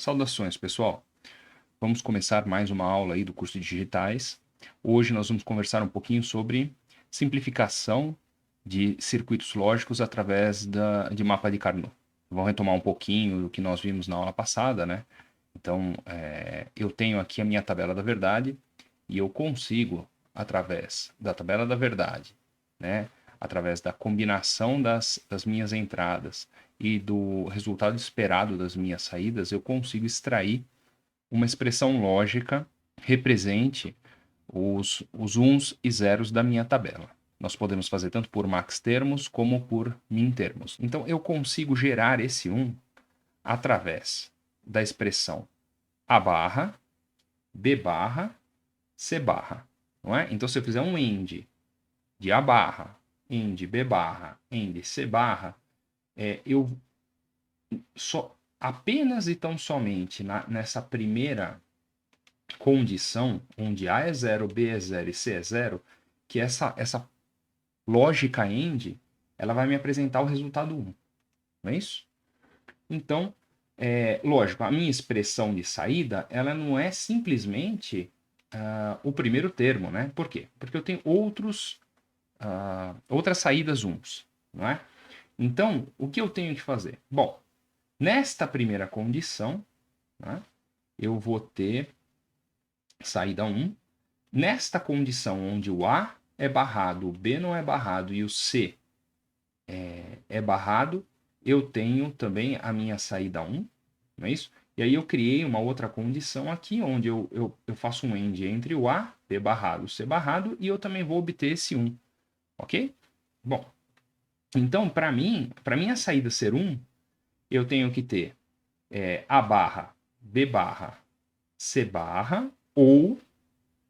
Saudações, pessoal. Vamos começar mais uma aula aí do curso de digitais. Hoje nós vamos conversar um pouquinho sobre simplificação de circuitos lógicos através de mapa de Carnot. Vamos retomar um pouquinho do que nós vimos na aula passada, né? Então, eu tenho aqui a minha tabela da verdade e eu consigo, através da tabela da verdade, né? Através da combinação das minhas entradas e do resultado esperado das minhas saídas, eu consigo extrair uma expressão lógica represente os uns e zeros da minha tabela. Nós podemos fazer tanto por max termos como por min termos. Então, eu consigo gerar esse 1 através da expressão A barra, B barra, C barra. Não é? Então, se eu fizer um end de A barra, end B barra, end C barra, eu só apenas e tão somente nessa primeira condição, onde A é 0, B é 0 e C é 0, que essa lógica end, ela vai me apresentar o resultado 1. Não é isso? Então, lógico, a minha expressão de saída, ela não é simplesmente o primeiro termo, né? Por quê? Porque eu tenho outras saídas 1s, não é? Então, o que eu tenho que fazer? Bom, nesta primeira condição, né, eu vou ter saída 1. Nesta condição onde o A é barrado, o B não é barrado e o C é barrado, eu tenho também a minha saída 1, não é isso? E aí eu criei uma outra condição aqui, onde eu faço um end entre o A, B barrado, C barrado, e eu também vou obter esse 1, ok? Bom, então para minha saída ser 1, eu tenho que ter A barra, B barra, C barra, ou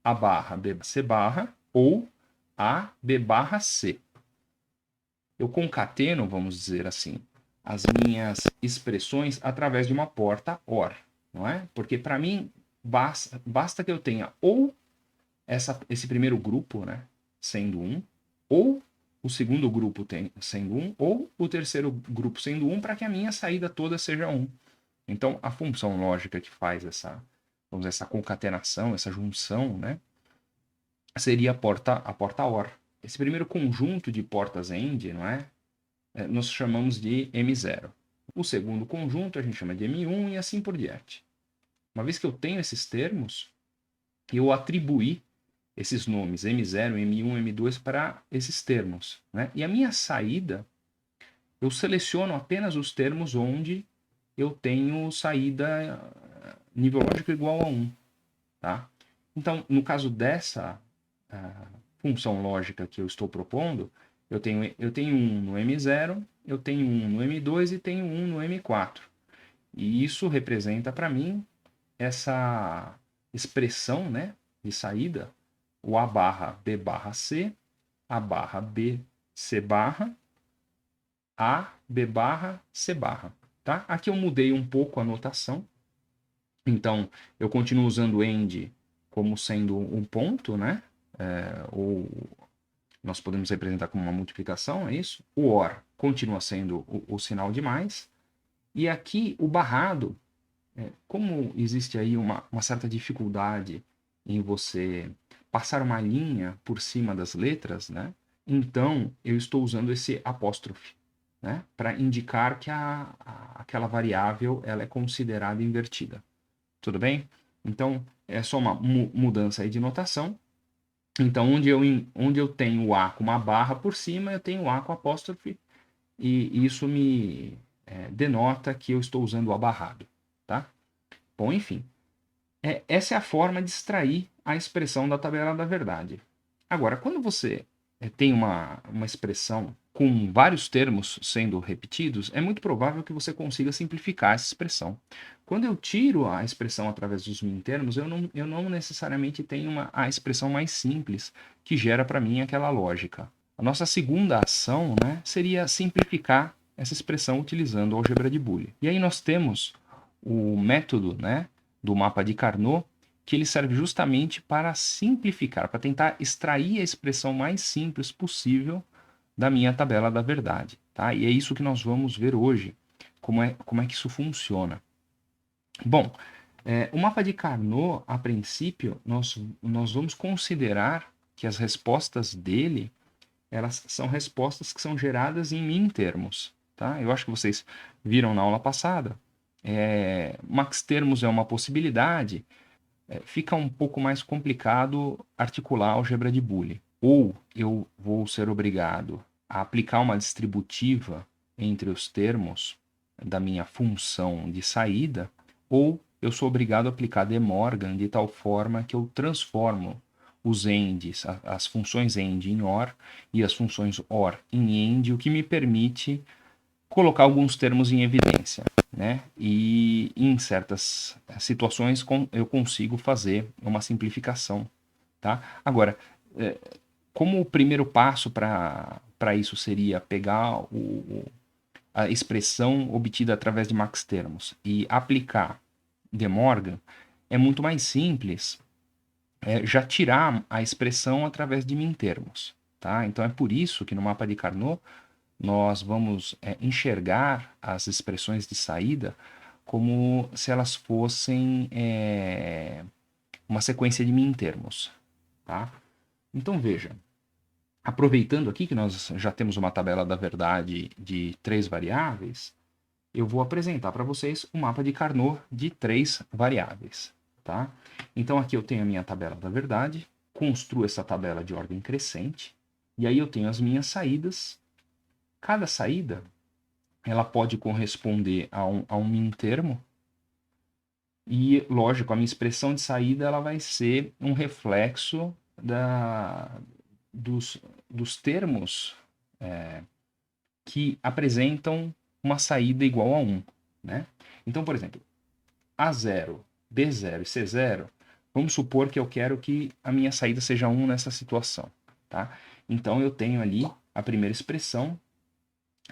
A barra, B, C barra, ou A, B barra, C. Eu concateno, vamos dizer assim, as minhas expressões através de uma porta OR, não é? Porque para mim basta que eu tenha ou esse primeiro grupo, né, sendo 1, ou o segundo grupo sendo 1, ou o terceiro grupo sendo 1, para que a minha saída toda seja 1. Então, a função lógica que faz vamos dizer, essa concatenação, essa junção, né, seria a porta OR. Esse primeiro conjunto de portas AND, não é? Nós chamamos de M0. O segundo conjunto a gente chama de M1 e assim por diante. Uma vez que eu tenho esses termos, eu atribuí esses nomes M0, M1, M2 para esses termos, né? E a minha saída, eu seleciono apenas os termos onde eu tenho saída nível lógico igual a 1. Tá? Então, no caso dessa função lógica que eu estou propondo, eu tenho 1 no M0, eu tenho 1 no M2 e tenho 1 no M4. E isso representa para mim essa expressão, né, de saída, o A barra B barra C, A barra B C barra, A B barra C barra. Tá? Aqui eu mudei um pouco a notação. Então, eu continuo usando end como sendo um ponto, né? Ou nós podemos representar como uma multiplicação, é isso? O OR continua sendo o sinal de mais. E aqui o barrado, como existe aí uma certa dificuldade em você passar uma linha por cima das letras, né? Então eu estou usando esse apóstrofe, né? Para indicar que aquela variável ela é considerada invertida. Tudo bem? Então é só uma mudança aí de notação. Então, onde eu tenho o A com uma barra por cima, eu tenho o A com apóstrofe, e isso me denota que eu estou usando o abarrado. Tá? Bom, enfim. Essa é a forma de extrair a expressão da tabela da verdade. Agora, quando você tem uma expressão com vários termos sendo repetidos, é muito provável que você consiga simplificar essa expressão. Quando eu tiro a expressão através dos min termos, eu não necessariamente tenho a expressão mais simples que gera para mim aquela lógica. A nossa segunda ação, né, seria simplificar essa expressão utilizando a álgebra de Boole. E aí nós temos o método, né, do mapa de Carnot, que ele serve justamente para simplificar, para tentar extrair a expressão mais simples possível da minha tabela da verdade. Tá? E é isso que nós vamos ver hoje, como é que isso funciona. Bom, o mapa de Carnot, a princípio, nós vamos considerar que as respostas dele, elas são respostas que são geradas em min-termos, tá? Eu acho que vocês viram na aula passada. Max-termos é uma possibilidade, fica um pouco mais complicado articular a álgebra de Boole. Ou eu vou ser obrigado a aplicar uma distributiva entre os termos da minha função de saída, ou eu sou obrigado a aplicar De Morgan de tal forma que eu transformo os ends, as funções end em OR e as funções OR em end, o que me permite colocar alguns termos em evidência, né? E em certas situações eu consigo fazer uma simplificação, tá? Agora, como o primeiro passo para isso seria pegar a expressão obtida através de max termos e aplicar De Morgan, é muito mais simples já tirar a expressão através de min termos, tá? Então é por isso que no mapa de Carnot nós vamos enxergar as expressões de saída como se elas fossem uma sequência de min-termos, tá? Então veja, aproveitando aqui que nós já temos uma tabela da verdade de 3 variáveis, eu vou apresentar para vocês o mapa de Carnot de 3 variáveis, tá? Então aqui eu tenho a minha tabela da verdade, construo essa tabela de ordem crescente, e aí eu tenho as minhas saídas. Cada saída ela pode corresponder a um min termo. E, lógico, a minha expressão de saída ela vai ser um reflexo dos termos que apresentam uma saída igual a 1. Né? Então, por exemplo, A0, B0 e C0, vamos supor que eu quero que a minha saída seja 1 nessa situação. Tá? Então, eu tenho ali a primeira expressão,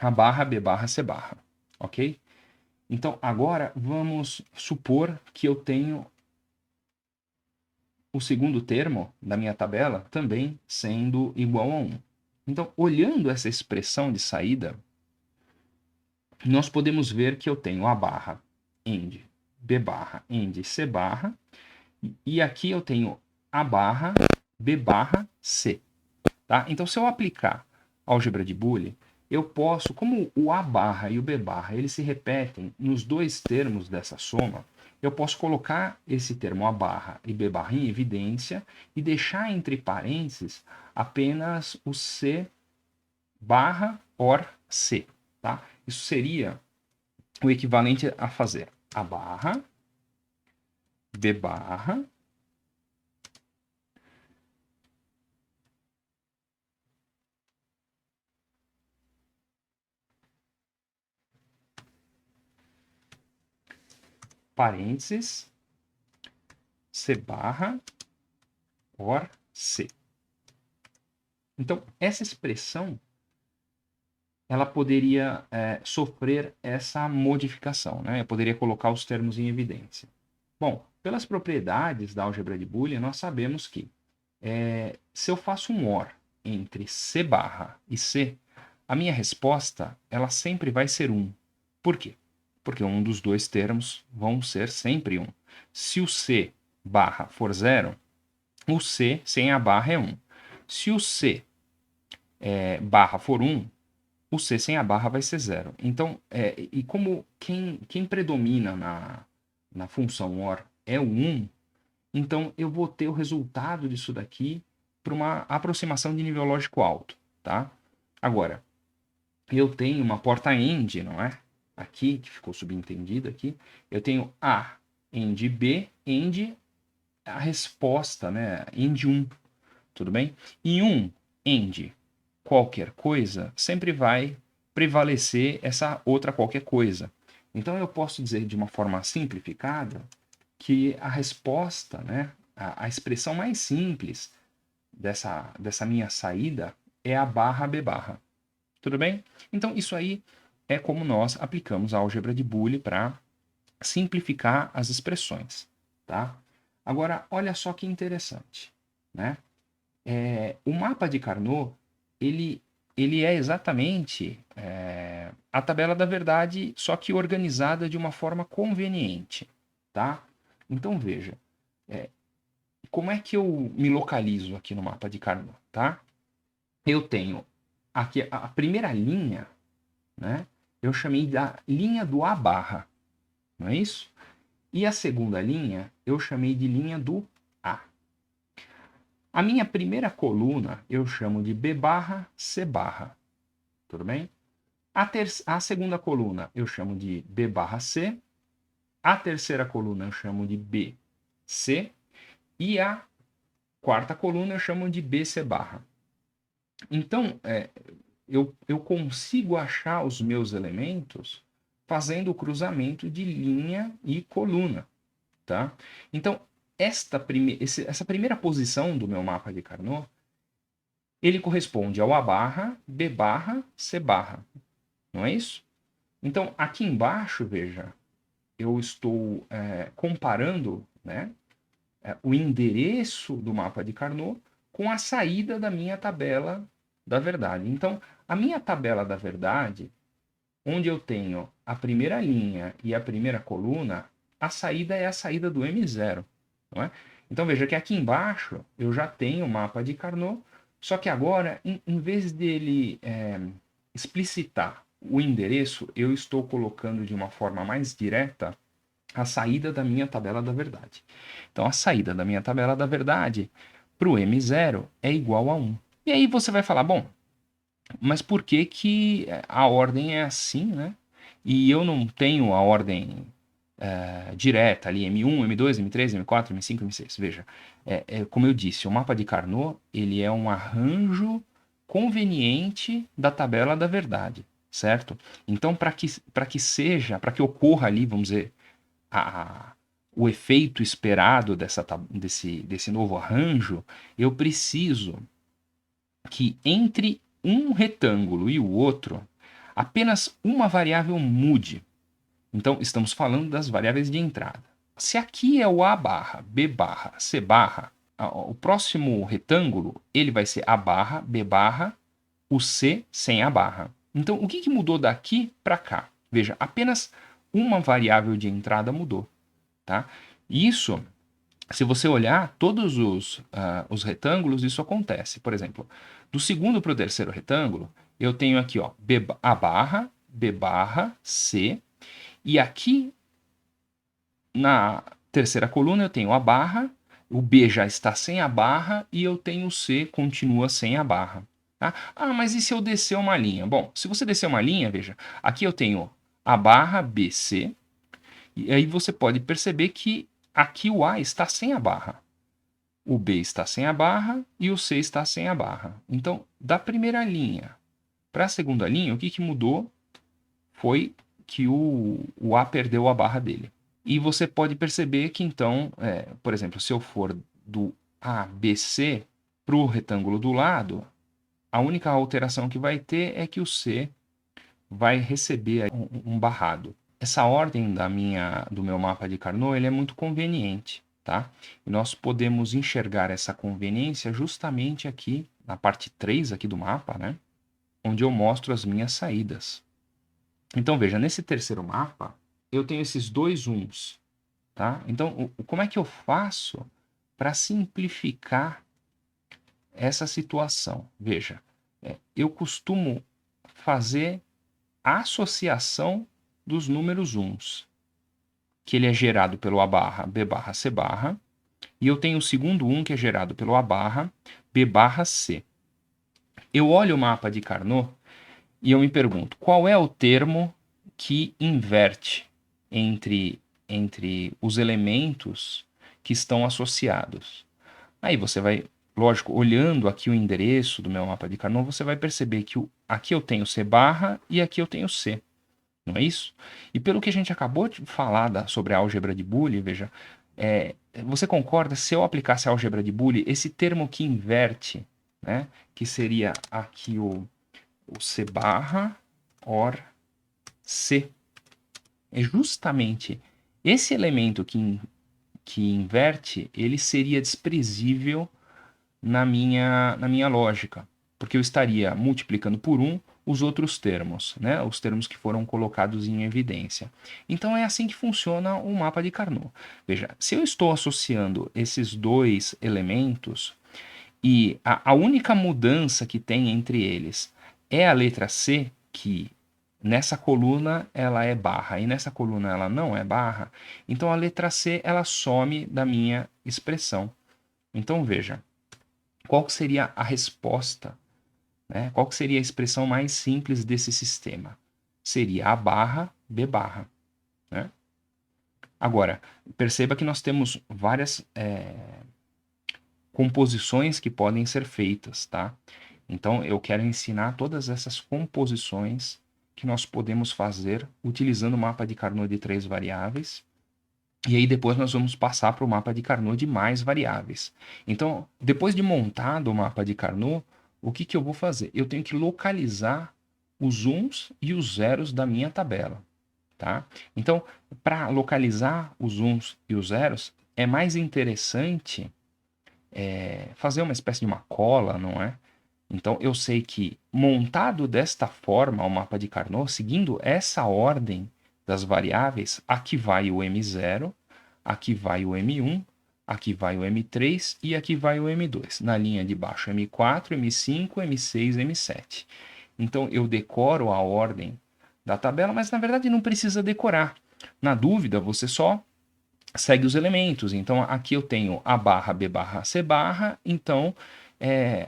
A barra, B barra, C barra. Ok? Então, agora vamos supor que eu tenho o segundo termo da minha tabela também sendo igual a 1. Então, olhando essa expressão de saída, nós podemos ver que eu tenho A barra, end, B barra, end, C barra, e aqui eu tenho A barra, B barra, C. Tá? Então, se eu aplicar álgebra de Boole, eu posso, como o A barra e o B barra, eles se repetem nos dois termos dessa soma, eu posso colocar esse termo A barra e B barra em evidência e deixar entre parênteses apenas o C barra OR C. Tá? Isso seria o equivalente a fazer A barra, B barra, parênteses, C barra, OR C. Então, essa expressão ela poderia sofrer essa modificação, né? Eu poderia colocar os termos em evidência. Bom, pelas propriedades da álgebra de Boole, nós sabemos que se eu faço um OR entre C barra e C, a minha resposta ela sempre vai ser 1. Por quê? Porque um dos dois termos vão ser sempre 1. Se o C barra for 0, o C sem a barra é 1. Se o C barra for 1, o C sem a barra vai ser 0. Então, e como quem predomina na função OR é o 1, então eu vou ter o resultado disso daqui para uma aproximação de nível lógico alto. Tá? Agora, eu tenho uma porta AND, não é? Aqui, que ficou subentendido aqui, eu tenho A, AND B, AND a resposta, né? AND 1, tudo bem? E 1, AND qualquer coisa, sempre vai prevalecer essa outra qualquer coisa. Então eu posso dizer de uma forma simplificada que a resposta, né, a expressão mais simples dessa minha saída é A barra B barra. Tudo bem? Então isso aí é como nós aplicamos a álgebra de Boole para simplificar as expressões. Tá? Agora, olha só que interessante. Né? O mapa de Carnot ele é exatamente a tabela da verdade, só que organizada de uma forma conveniente. tá? Então, veja, como é que eu me localizo aqui no mapa de Carnot, tá? Eu tenho aqui a primeira linha, né? Eu chamei da linha do A barra, não é isso? E a segunda linha eu chamei de linha do A. A minha primeira coluna eu chamo de B barra, C barra, tudo bem? A segunda coluna eu chamo de B barra C, a terceira coluna eu chamo de B, C, e a quarta coluna eu chamo de BC barra. Então, eu consigo achar os meus elementos fazendo o cruzamento de linha e coluna, tá? Então, essa primeira posição do meu mapa de Carnot, ele corresponde ao A barra, B barra, C barra, não é isso? Então, aqui embaixo, veja, eu estou comparando, né, o endereço do mapa de Carnot com a saída da minha tabela da verdade. Então, a minha tabela da verdade, onde eu tenho a primeira linha e a primeira coluna, a saída é a saída do M0, não é? Então, veja que aqui embaixo eu já tenho o mapa de Carnot, só que agora, em vez dele explicitar o endereço, eu estou colocando de uma forma mais direta a saída da minha tabela da verdade. Então, a saída da minha tabela da verdade para o M0 é igual a 1. E aí você vai falar, bom, mas por que que a ordem é assim, né? E eu não tenho a ordem direta ali, M1, M2, M3, M4, M5, M6. Veja, como eu disse, o mapa de Carnot, ele é um arranjo conveniente da tabela da verdade, certo? Então, para que ocorra ali, vamos dizer, o efeito esperado desse novo arranjo, eu preciso que entre um retângulo e o outro, apenas uma variável mude. Então, estamos falando das variáveis de entrada. Se aqui é o A barra, B barra, C barra, o próximo retângulo, ele vai ser A barra, B barra, o C sem a barra. Então, o que mudou daqui para cá? Veja, apenas uma variável de entrada mudou. Tá? Isso, se você olhar todos os retângulos, isso acontece. Por exemplo, do segundo para o terceiro retângulo, eu tenho aqui ó, A barra, B barra, C, e aqui na terceira coluna eu tenho a barra, o B já está sem a barra e eu tenho o C continua sem a barra. Tá? Ah, mas e se eu descer uma linha? Bom, se você descer uma linha, veja, aqui eu tenho a barra BC, e aí você pode perceber que aqui o A está sem a barra. O B está sem a barra e o C está sem a barra. Então, da primeira linha para a segunda linha, o que mudou foi que o A perdeu a barra dele. E você pode perceber que, então, por exemplo, se eu for do ABC para o retângulo do lado, a única alteração que vai ter é que o C vai receber um barrado. Essa ordem do meu mapa de Carnot ele é muito conveniente, tá? E nós podemos enxergar essa conveniência justamente aqui na parte 3 aqui do mapa, né? Onde eu mostro as minhas saídas. Então, veja, nesse terceiro mapa, eu tenho esses dois uns, tá? Então, como é que eu faço para simplificar essa situação? Veja, eu costumo fazer a associação dos números uns, que ele é gerado pelo A barra, B barra, C barra, e eu tenho o segundo 1 que é gerado pelo A barra, B barra, C. Eu olho o mapa de Carnot e eu me pergunto, qual é o termo que inverte entre os elementos que estão associados? Aí você vai, lógico, olhando aqui o endereço do meu mapa de Carnot, você vai perceber que aqui eu tenho C barra e aqui eu tenho C. Não é isso? E pelo que a gente acabou de falar sobre a álgebra de Boole, veja, você concorda, se eu aplicasse a álgebra de Boole, esse termo que inverte, né, que seria aqui o C barra OR C, é justamente esse elemento que inverte, ele seria desprezível na minha lógica, porque eu estaria multiplicando por 1, os outros termos, né? Os termos que foram colocados em evidência. Então é assim que funciona o mapa de Carnot. Veja, se eu estou associando esses dois elementos e a única mudança que tem entre eles é a letra C, que nessa coluna ela é barra e nessa coluna ela não é barra, então a letra C ela some da minha expressão. Então veja, qual que seria a resposta, né? Qual que seria a expressão mais simples desse sistema? Seria A barra, B barra, né? Agora, perceba que nós temos várias composições que podem ser feitas, tá? Então, eu quero ensinar todas essas composições que nós podemos fazer utilizando o mapa de Carnot de 3 variáveis. E aí depois nós vamos passar para o mapa de Carnot de mais variáveis. Então, depois de montado o mapa de Carnot, o que eu vou fazer? Eu tenho que localizar os uns e os zeros da minha tabela, tá? Então, para localizar os uns e os zeros, é mais interessante fazer uma espécie de uma cola, não é? Então, eu sei que montado desta forma o mapa de Carnot, seguindo essa ordem das variáveis, aqui vai o M0, aqui vai o M1, aqui vai o M3 e aqui vai o M2. Na linha de baixo, M4, M5, M6, M7. Então, eu decoro a ordem da tabela, mas na verdade não precisa decorar. Na dúvida, você só segue os elementos. Então, aqui eu tenho A barra, B barra, C barra. Então,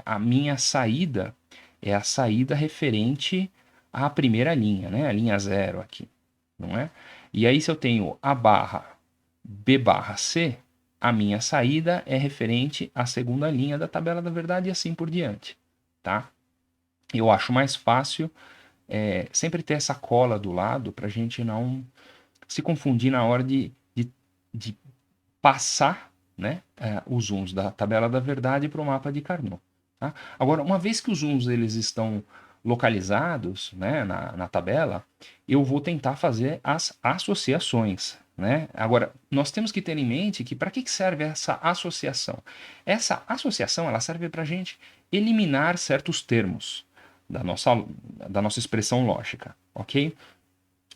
a minha saída é a saída referente à primeira linha, né? A linha 0 aqui, não é? E aí, se eu tenho A barra, B barra, C, a minha saída é referente à segunda linha da tabela da verdade e assim por diante, tá? Eu acho mais fácil sempre ter essa cola do lado para a gente não se confundir na hora de passar, né, os zooms da tabela da verdade para o mapa de Carnot. Tá? Agora, uma vez que os zooms eles estão localizados, né, na tabela, eu vou tentar fazer as associações. Né? Agora, nós temos que ter em mente que para que serve essa associação? Essa associação ela serve para a gente eliminar certos termos da nossa expressão lógica, ok?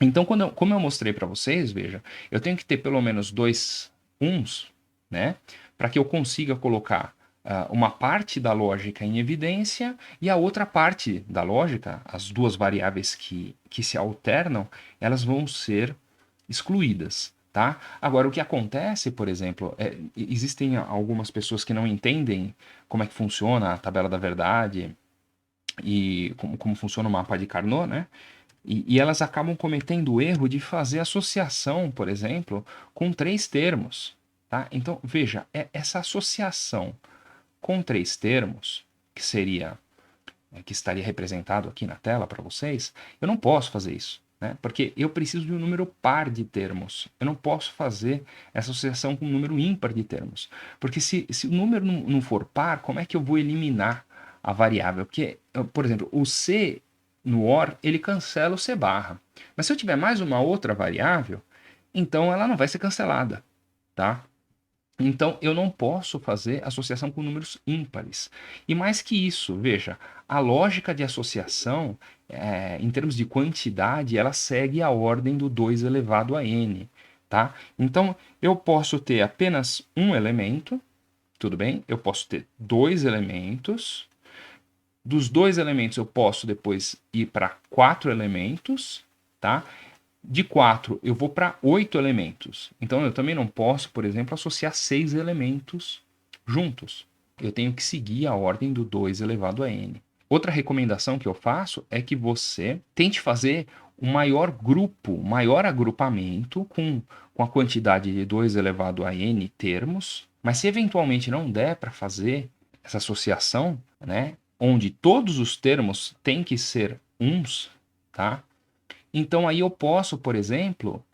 Então, como eu mostrei para vocês, veja, eu tenho que ter pelo menos dois uns, né? Para que eu consiga colocar uma parte da lógica em evidência e a outra parte da lógica, as duas variáveis que se alternam, elas vão ser excluídas. Tá? Agora, o que acontece, por exemplo, existem algumas pessoas que não entendem como é que funciona a tabela da verdade e como funciona o mapa de Carnot, né? E elas acabam cometendo o erro de fazer associação, por exemplo, com três termos. Tá? Então, veja, essa associação com três termos, que estaria representado aqui na tela para vocês, eu não posso fazer isso. Né? Porque eu preciso de um número par de termos. Eu não posso fazer essa associação com um número ímpar de termos. Porque se o número não for par, como é que eu vou eliminar a variável? Porque, por exemplo, o C no OR, ele cancela o C barra. Mas se eu tiver mais uma outra variável, então ela não vai ser cancelada, tá? Então eu não posso fazer associação com números ímpares. E mais que isso, veja, a lógica de associação, em termos de quantidade, ela segue a ordem do 2 elevado a n, tá? Então eu posso ter apenas um elemento, tudo bem? Eu posso ter dois elementos. Dos dois elementos eu posso depois ir para 4 elementos, tá? De 4 eu vou para 8 elementos. Então eu também não posso, por exemplo, associar 6 elementos juntos. Eu tenho que seguir a ordem do 2 elevado a n. Outra recomendação que eu faço é que você tente fazer um maior grupo, um maior agrupamento com a quantidade de 2 elevado a n termos. Mas se eventualmente não der para fazer essa associação, né, onde todos os termos têm que ser uns, tá? Então aí eu posso, por exemplo,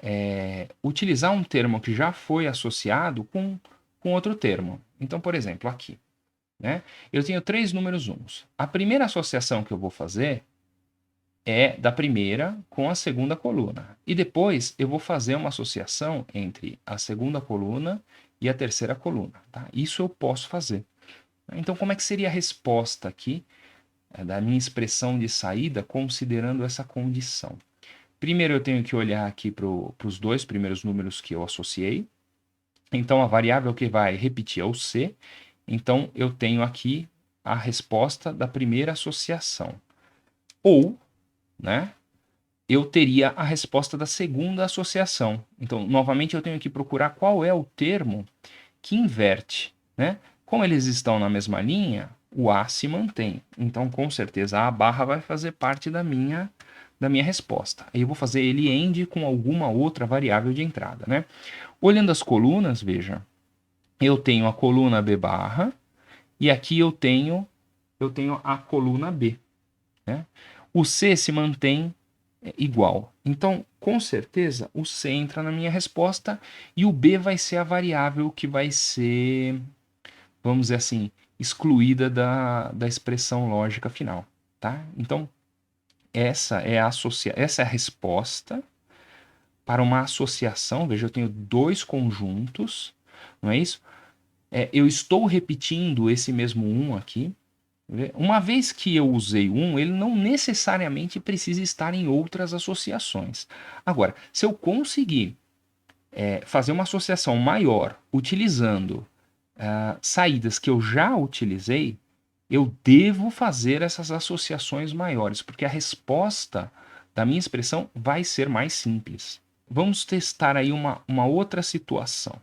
utilizar um termo que já foi associado com outro termo. Então, por exemplo, aqui, né? Eu tenho três números uns. A primeira associação que eu vou fazer é da primeira com a segunda coluna. E depois eu vou fazer uma associação entre a segunda coluna e a terceira coluna. Tá? Isso eu posso fazer. Então, como é que seria a resposta aqui da minha expressão de saída considerando essa condição. Primeiro eu tenho que olhar aqui para os dois primeiros números que eu associei. Então a variável que vai repetir é o C. Então eu tenho aqui a resposta da primeira associação. Ou, né, eu teria a resposta da segunda associação. Então, novamente, eu tenho que procurar qual é o termo que inverte, né? Como eles estão na mesma linha, o A se mantém. Então, com certeza, a barra vai fazer parte da minha resposta. Aí eu vou fazer ele AND com alguma outra variável de entrada, né? Olhando as colunas, veja, eu tenho a coluna B barra e aqui eu tenho a coluna B, né? O C se mantém igual. Então, com certeza, o C entra na minha resposta e o B vai ser a variável que vai ser, vamos dizer assim, excluída da expressão lógica final, tá? Então, essa é a resposta para uma associação. Veja, eu tenho dois conjuntos, não é isso? Eu estou repetindo esse mesmo 1 aqui. Uma vez que eu usei um, ele não necessariamente precisa estar em outras associações. Agora, se eu conseguir fazer uma associação maior utilizando saídas que eu já utilizei, eu devo fazer essas associações maiores, porque a resposta da minha expressão vai ser mais simples. Vamos testar aí uma outra situação,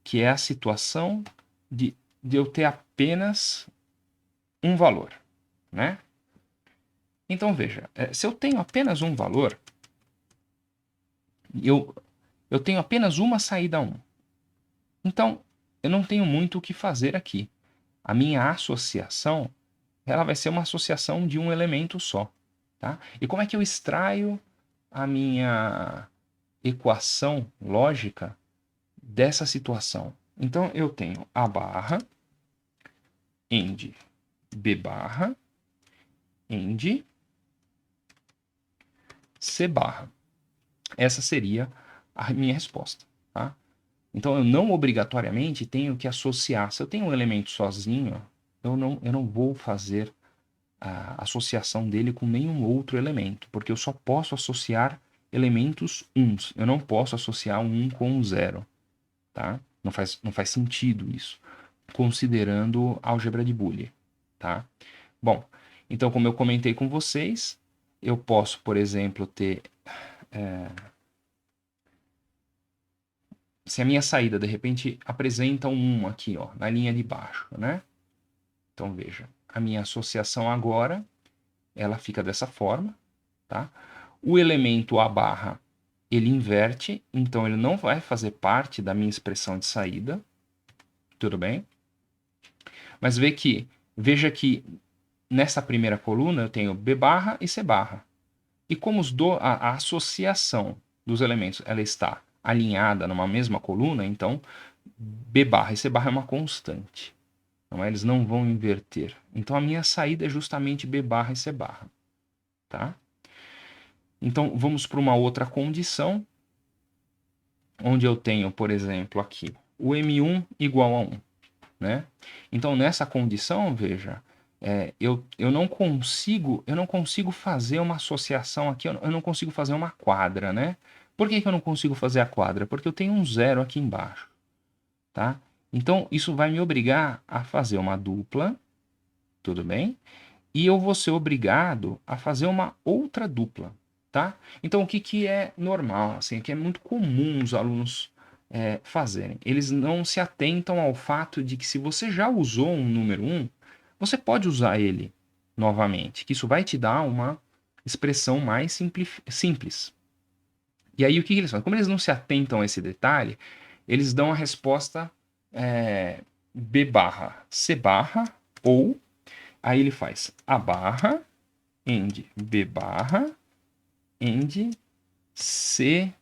que é a situação de eu ter apenas um valor, né? Então veja, se eu tenho apenas um valor, eu tenho apenas uma saída 1. Então, eu não tenho muito o que fazer aqui. A minha associação, ela vai ser uma associação de um elemento só, tá? E como é que eu extraio a minha equação lógica dessa situação? Então, eu tenho A barra, AND, B barra, AND, C barra. Essa seria a minha resposta, tá? Então, eu não obrigatoriamente tenho que associar. Se eu tenho um elemento sozinho, eu não vou fazer a associação dele com nenhum outro elemento, porque eu só posso associar elementos uns. Eu não posso associar um com um zero, tá? Não faz sentido isso, considerando álgebra de Boole, tá? Bom, então, como eu comentei com vocês, eu posso, por exemplo, ter... se a minha saída, de repente, apresenta um 1 aqui, ó, na linha de baixo, né? Então, veja, a minha associação agora, ela fica dessa forma, tá? O elemento A barra, ele inverte, então ele não vai fazer parte da minha expressão de saída, tudo bem? Mas veja que nessa primeira coluna eu tenho B barra e C barra. E como a associação dos elementos ela está alinhada numa mesma coluna, então B barra e C barra é uma constante. Não é? Eles não vão inverter. Então a minha saída é justamente B barra e C barra. Tá? Então vamos para uma outra condição, onde eu tenho, por exemplo, aqui o M1 igual a 1. Né? Então nessa condição, veja, eu não consigo fazer uma associação aqui, eu não consigo fazer uma quadra, né? Por que eu não consigo fazer a quadra? Porque eu tenho um zero aqui embaixo, tá? Então isso vai me obrigar a fazer uma dupla, tudo bem? E eu vou ser obrigado a fazer uma outra dupla, tá? Então o que é normal, assim, que é muito comum os alunos fazerem? Eles não se atentam ao fato de que se você já usou um número 1, você pode usar ele novamente, que isso vai te dar uma expressão mais simples. E aí o que eles fazem? Como eles não se atentam a esse detalhe, eles dão a resposta B barra, C barra, ou aí ele faz A barra, AND B barra, AND C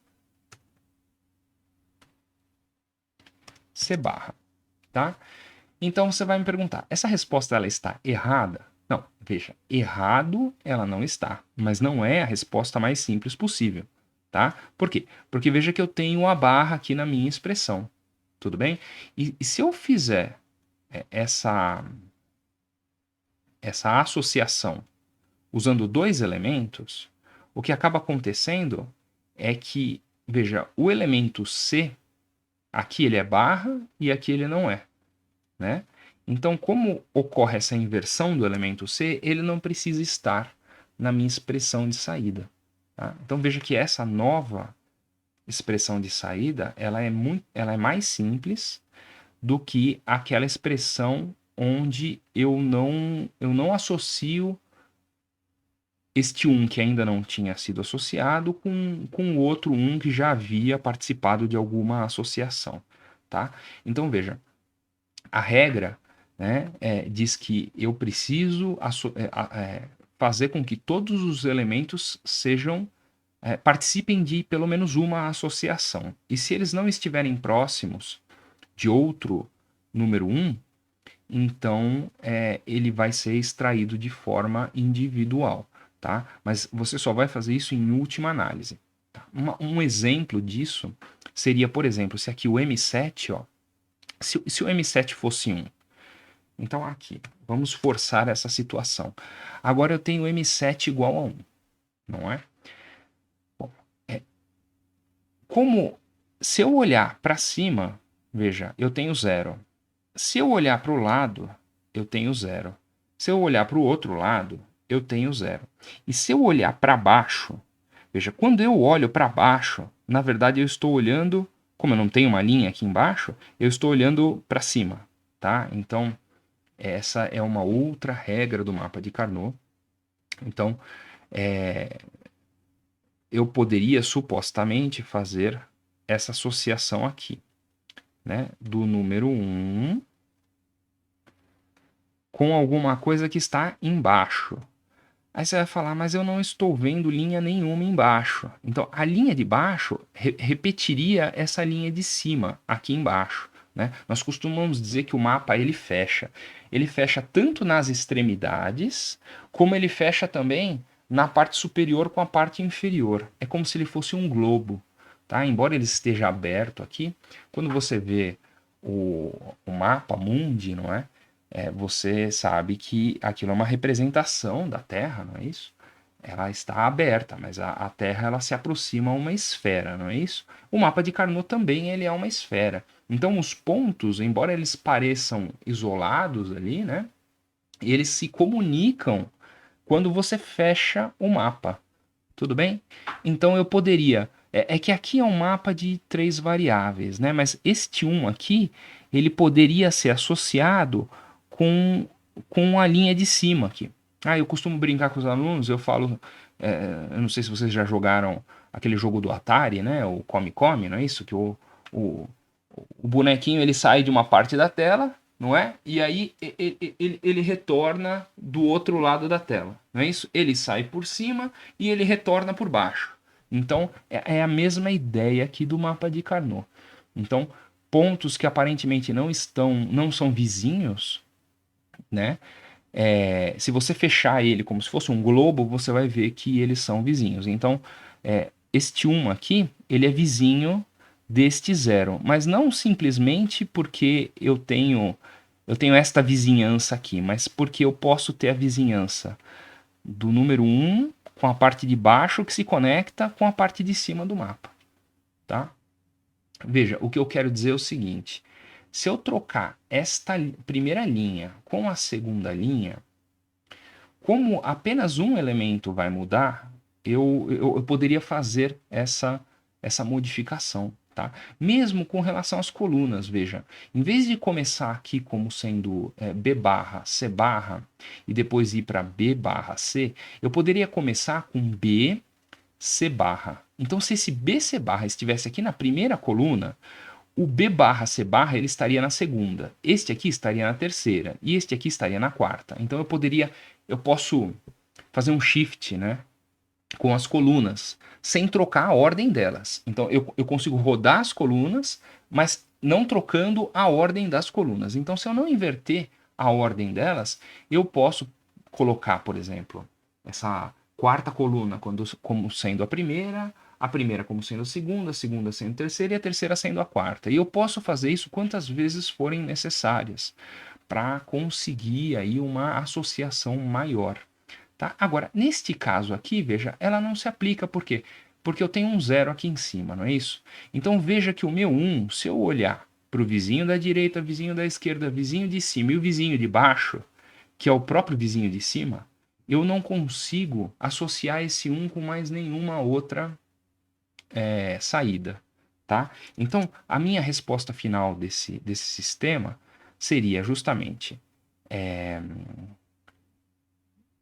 barra, tá? Então você vai me perguntar, essa resposta ela está errada? Não, veja, errado ela não está, mas não é a resposta mais simples possível, tá? Por quê? Porque veja que eu tenho a barra aqui na minha expressão, tudo bem? E se eu fizer essa essa associação usando dois elementos, o que acaba acontecendo é que, veja, o elemento C, aqui ele é barra e aqui ele não é, né? Então, como ocorre essa inversão do elemento C, ele não precisa estar na minha expressão de saída. Tá? Então, veja que essa nova expressão de saída, ela é mais simples do que aquela expressão onde eu não associo este um que ainda não tinha sido associado com o outro um que já havia participado de alguma associação. Tá? Então, veja, a regra, né, diz que eu preciso fazer com que todos os elementos participem de pelo menos uma associação. E se eles não estiverem próximos de outro número 1, então ele vai ser extraído de forma individual. Tá? Mas você só vai fazer isso em última análise. Tá? Um exemplo disso seria, por exemplo, se aqui o M7, ó, se o M7 fosse 1, então aqui, vamos forçar essa situação. Agora eu tenho M7 igual a 1, não é? Bom, como se eu olhar para cima, veja, eu tenho 0. Se eu olhar para o lado, eu tenho 0. Se eu olhar para o outro lado, eu tenho 0. E se eu olhar para baixo, veja, quando eu olho para baixo, na verdade eu estou olhando, como eu não tenho uma linha aqui embaixo, eu estou olhando para cima, tá? Então, essa é uma outra regra do mapa de Carnot. Então, eu poderia supostamente fazer essa associação aqui, né? Do número 1 com alguma coisa que está embaixo. Aí você vai falar, mas eu não estou vendo linha nenhuma embaixo. Então, a linha de baixo repetiria essa linha de cima, aqui embaixo. Né? Nós costumamos dizer que o mapa ele fecha. Ele fecha tanto nas extremidades, como ele fecha também na parte superior com a parte inferior. É como se ele fosse um globo. Tá? Embora ele esteja aberto aqui, quando você vê o mapa mundi, não é? Você sabe que aquilo é uma representação da Terra, não é isso? Ela está aberta, mas a Terra ela se aproxima a uma esfera, não é isso? O mapa de Carnot também ele é uma esfera. Então os pontos, embora eles pareçam isolados ali, né? Eles se comunicam quando você fecha o mapa. Tudo bem? Então eu poderia. É que aqui é um mapa de 3 variáveis, né? Mas este 1 aqui, ele poderia ser associado com a linha de cima aqui. Eu costumo brincar com os alunos, eu falo. Eu não sei se vocês já jogaram aquele jogo do Atari, né? O Come Come, não é isso? Que o, o bonequinho ele sai de uma parte da tela, não é? E aí ele retorna do outro lado da tela, não é isso? Ele sai por cima e ele retorna por baixo. Então é a mesma ideia aqui do mapa de Carnot. Então pontos que aparentemente não são vizinhos, né? Se você fechar ele como se fosse um globo, você vai ver que eles são vizinhos. Então este 1 aqui, ele é vizinho deste 0, mas não simplesmente porque eu tenho esta vizinhança aqui, mas porque eu posso ter a vizinhança do número 1 com a parte de baixo que se conecta com a parte de cima do mapa, tá? Veja, o que eu quero dizer é o seguinte: se eu trocar esta primeira linha com a segunda linha, como apenas um elemento vai mudar, eu poderia fazer essa modificação. Tá? Mesmo com relação às colunas, veja, em vez de começar aqui como sendo B barra, C barra, e depois ir para B barra C, eu poderia começar com B, C barra. Então, se esse B, C barra estivesse aqui na primeira coluna, o B barra C barra ele estaria na segunda, este aqui estaria na terceira, e este aqui estaria na quarta. Então, eu posso fazer um shift, né? Com as colunas, sem trocar a ordem delas. Então, eu consigo rodar as colunas, mas não trocando a ordem das colunas. Então, se eu não inverter a ordem delas, eu posso colocar, por exemplo, essa quarta coluna como sendo a primeira como sendo a segunda sendo a terceira e a terceira sendo a quarta. E eu posso fazer isso quantas vezes forem necessárias. para conseguir aí uma associação maior. Tá? Agora, neste caso aqui, veja, ela não se aplica. Por quê? Porque eu tenho um zero aqui em cima, não é isso? Então veja que o meu 1, se eu olhar para o vizinho da direita, vizinho da esquerda, vizinho de cima e o vizinho de baixo, que é o próprio vizinho de cima, eu não consigo associar esse 1 com mais nenhuma outra saída. Tá? Então, a minha resposta final desse sistema seria justamente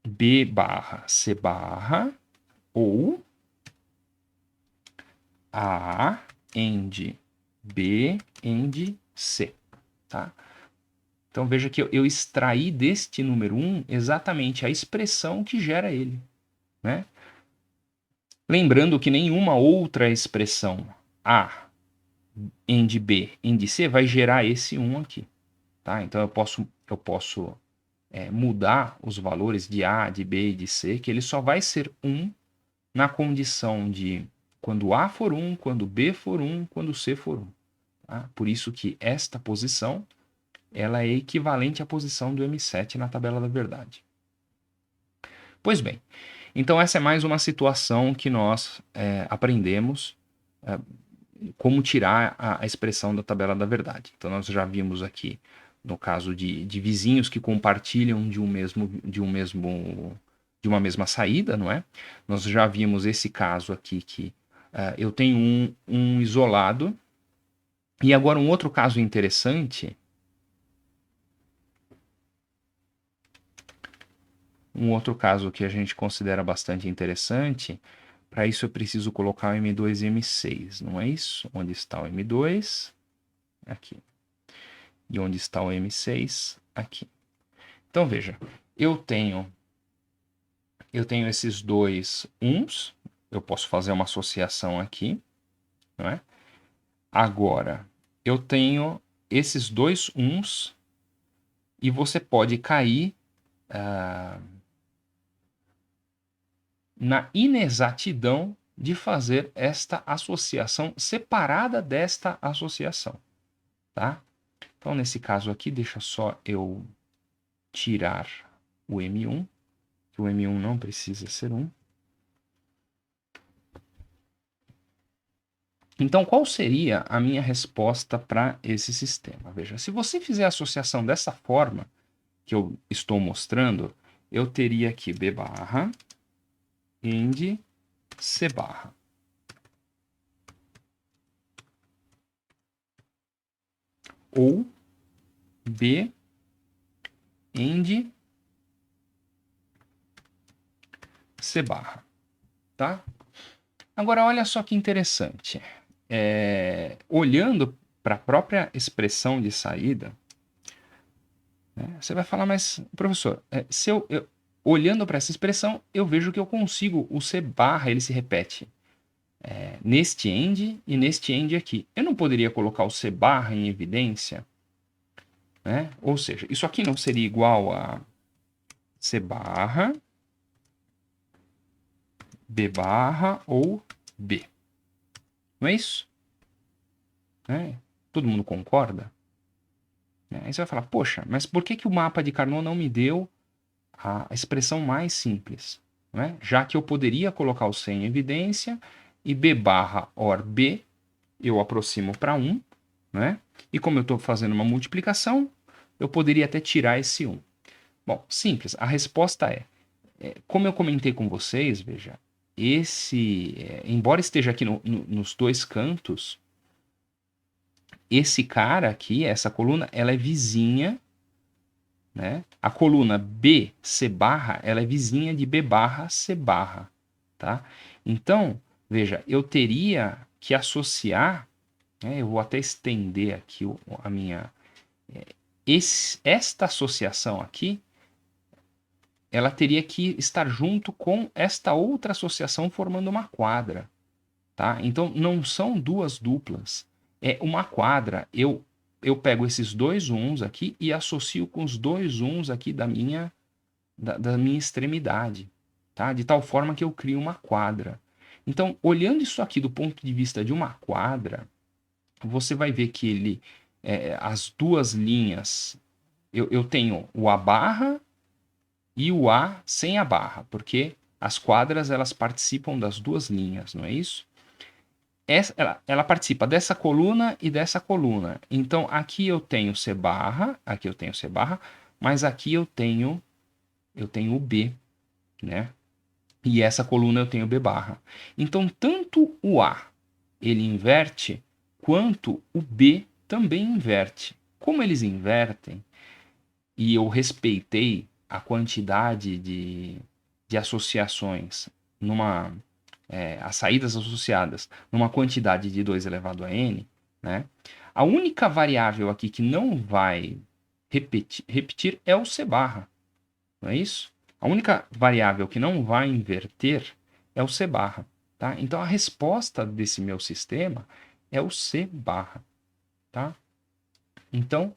B barra C barra ou A end B end C. Tá? Então veja que eu extraí deste número 1 exatamente a expressão que gera ele. Né? Lembrando que nenhuma outra expressão A end B end C vai gerar esse 1 aqui. Tá? Então eu posso mudar os valores de A, de B e de C, que ele só vai ser 1 na condição de quando A for 1, quando B for 1, quando C for 1. Tá? Por isso que esta posição ela é equivalente à posição do M7 na tabela da verdade. Pois bem, então essa é mais uma situação que nós aprendemos como tirar a expressão da tabela da verdade. Então nós já vimos aqui no caso de de que compartilham de uma mesma saída, não é? Nós já vimos esse caso aqui que eu tenho um isolado. E agora um outro caso interessante. Um outro caso que a gente considera bastante interessante. Para isso eu preciso colocar o M2 e M6, não é isso? Onde está o M2? Aqui. E onde está o M6? Aqui. Então veja, eu tenho esses dois uns, eu posso fazer uma associação aqui, não é? Agora, eu tenho esses dois uns e você pode cair na inexatidão de fazer esta associação separada desta associação, tá? Então, nesse caso aqui, deixa só eu tirar o M1, que o M1 não precisa ser 1. Então, qual seria a minha resposta para esse sistema? Veja, se você fizer a associação dessa forma que eu estou mostrando, eu teria aqui B barra end C barra. Ou B end C barra. Tá? Agora, olha só que interessante. Olhando para a própria expressão de saída, né, você vai falar, mas, professor, se eu olhando para essa expressão, eu vejo que eu consigo, o C barra, ele se repete neste end e neste end aqui. Eu não poderia colocar o C barra em evidência? Né? Ou seja, isso aqui não seria igual a C barra, B barra ou B. Não é isso? Todo mundo concorda? Aí você vai falar, poxa, mas por que o mapa de Carnot não me deu a expressão mais simples? Já que eu poderia colocar o C em evidência e B barra OR B eu aproximo para 1, né? E como eu estou fazendo uma multiplicação, eu poderia até tirar esse 1. Bom, simples. A resposta como eu comentei com vocês, veja, embora esteja aqui nos dois cantos, esse cara aqui, essa coluna, ela é vizinha, né? A coluna B, C barra, ela é vizinha de B barra, C barra, tá? Então, veja, eu teria que associar, eu vou até estender aqui a minha... esta associação aqui, ela teria que estar junto com esta outra associação formando uma quadra, tá? Então, não são duas duplas, é uma quadra. Eu pego esses dois uns aqui e associo com os dois uns aqui da minha extremidade, tá? De tal forma que eu crio uma quadra. Então, olhando isso aqui do ponto de vista de uma quadra, você vai ver que as duas linhas eu tenho o A barra e o A sem a barra, porque as quadras elas participam das duas linhas, não é isso? Ela participa dessa coluna e dessa coluna. Então aqui eu tenho C barra, aqui eu tenho C barra, mas aqui eu tenho o B, né? E essa coluna eu tenho B barra. Então tanto o A ele inverte, quanto o B também inverte. Como eles invertem, e eu respeitei a quantidade de associações numa as saídas associadas numa quantidade de 2 elevado a n, né? A única variável aqui que não vai repetir é o C barra, não é isso? A única variável que não vai inverter é o C barra, tá? Então a resposta desse meu sistema é o C barra, tá? Então,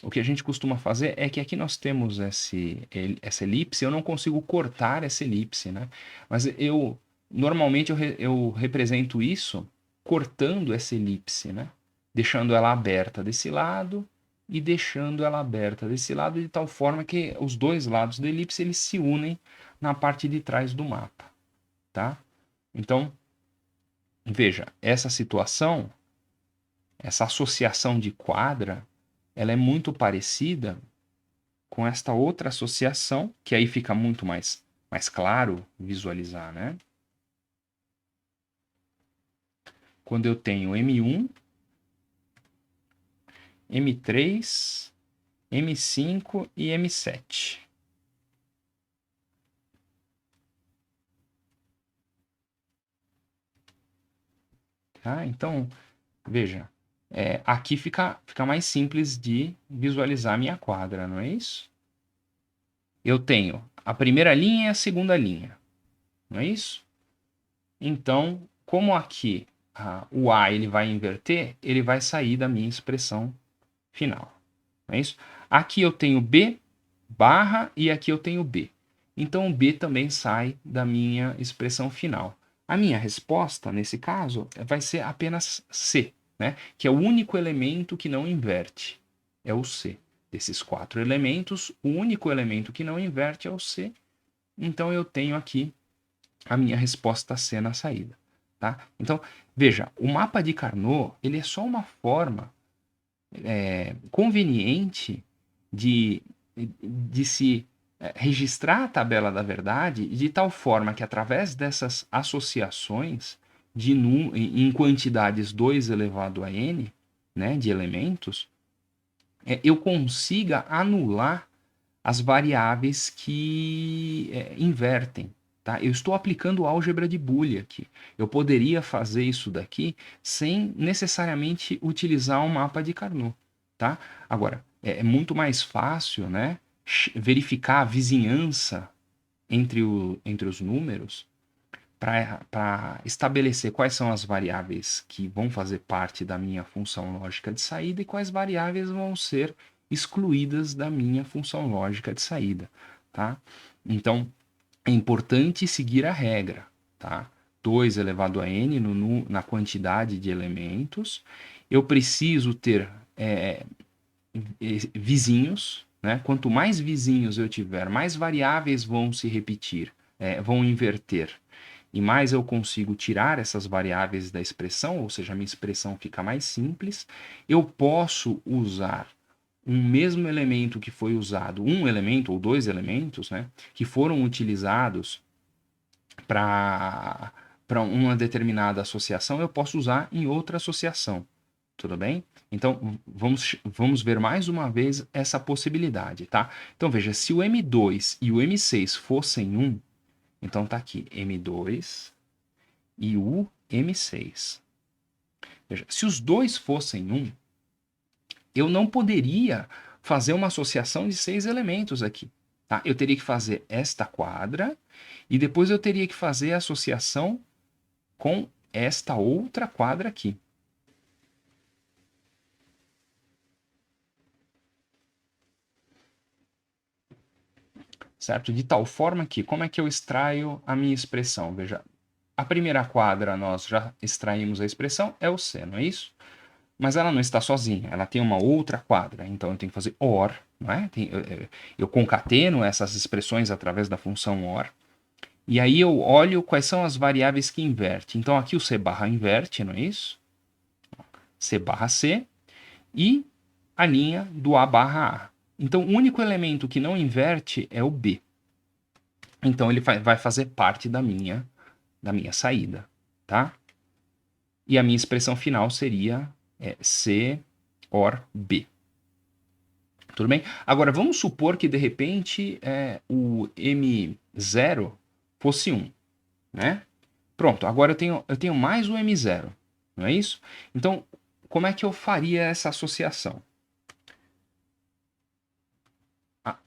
o que a gente costuma fazer é que aqui nós temos essa elipse, eu não consigo cortar essa elipse, né? Mas normalmente, eu represento isso cortando essa elipse, né? Deixando ela aberta desse lado e deixando ela aberta desse lado, de tal forma que os dois lados da elipse eles se unem na parte de trás do mapa, tá? Então, veja, essa situação, essa associação de quadra, ela é muito parecida com esta outra associação, que aí fica muito mais claro visualizar, né? Quando eu tenho M1, M3, M5 e M7. Tá? Então, veja, aqui fica mais simples de visualizar a minha quadra, não é isso? Eu tenho a primeira linha e a segunda linha, não é isso? Então, como aqui o A ele vai inverter, ele vai sair da minha expressão final, não é isso? Aqui eu tenho B barra e aqui eu tenho B. Então o B também sai da minha expressão final. A minha resposta, nesse caso, vai ser apenas C, né? Que é o único elemento que não inverte. É o C. Desses 4 elementos, o único elemento que não inverte é o C. Então eu tenho aqui a minha resposta C na saída. Tá? Então, veja, o mapa de Carnot ele é só uma forma conveniente de se registrar a tabela da verdade de tal forma que, através dessas associações em quantidades 2 elevado a n, né, de elementos, eu consiga anular as variáveis que invertem. Tá? Eu estou aplicando álgebra de Boole aqui. Eu poderia fazer isso daqui sem necessariamente utilizar um mapa de Carnot. Tá? Agora, é muito mais fácil, né, verificar a vizinhança entre os números para estabelecer quais são as variáveis que vão fazer parte da minha função lógica de saída e quais variáveis vão ser excluídas da minha função lógica de saída, tá? Então, é importante seguir a regra, tá? 2 elevado a n na quantidade de elementos. Eu preciso ter vizinhos, né? Quanto mais vizinhos eu tiver, mais variáveis vão se repetir, vão inverter. E mais eu consigo tirar essas variáveis da expressão, ou seja, a minha expressão fica mais simples. Eu posso usar um mesmo elemento que foi usado, um elemento ou 2 elementos, né, que foram utilizados para uma determinada associação, eu posso usar em outra associação. Tudo bem? Então, vamos ver mais uma vez essa possibilidade, tá? Então, veja, se o M2 e o M6 fossem 1, então tá aqui, M2 e o M6. Veja, se os dois fossem 1, eu não poderia fazer uma associação de 6 elementos aqui. Tá? Eu teria que fazer esta quadra e depois eu teria que fazer a associação com esta outra quadra aqui. Certo? De tal forma que, como é que eu extraio a minha expressão? Veja, a primeira quadra nós já extraímos a expressão, é o C, não é isso? mas ela não está sozinha, ela tem uma outra quadra, então eu tenho que fazer OR, não é? Eu concateno essas expressões através da função OR, e aí eu olho quais são as variáveis que inverte. Então aqui o C barra inverte, não é isso? C barra C, e a linha do A barra A. Então o único elemento que não inverte é o B. Então ele vai fazer parte da minha saída, tá? E a minha expressão final seria C OR B. Tudo bem? Agora, vamos supor que, de repente, o M0 fosse 1, né? Pronto, agora eu tenho mais o M0, não é isso? Então, como é que eu faria essa associação?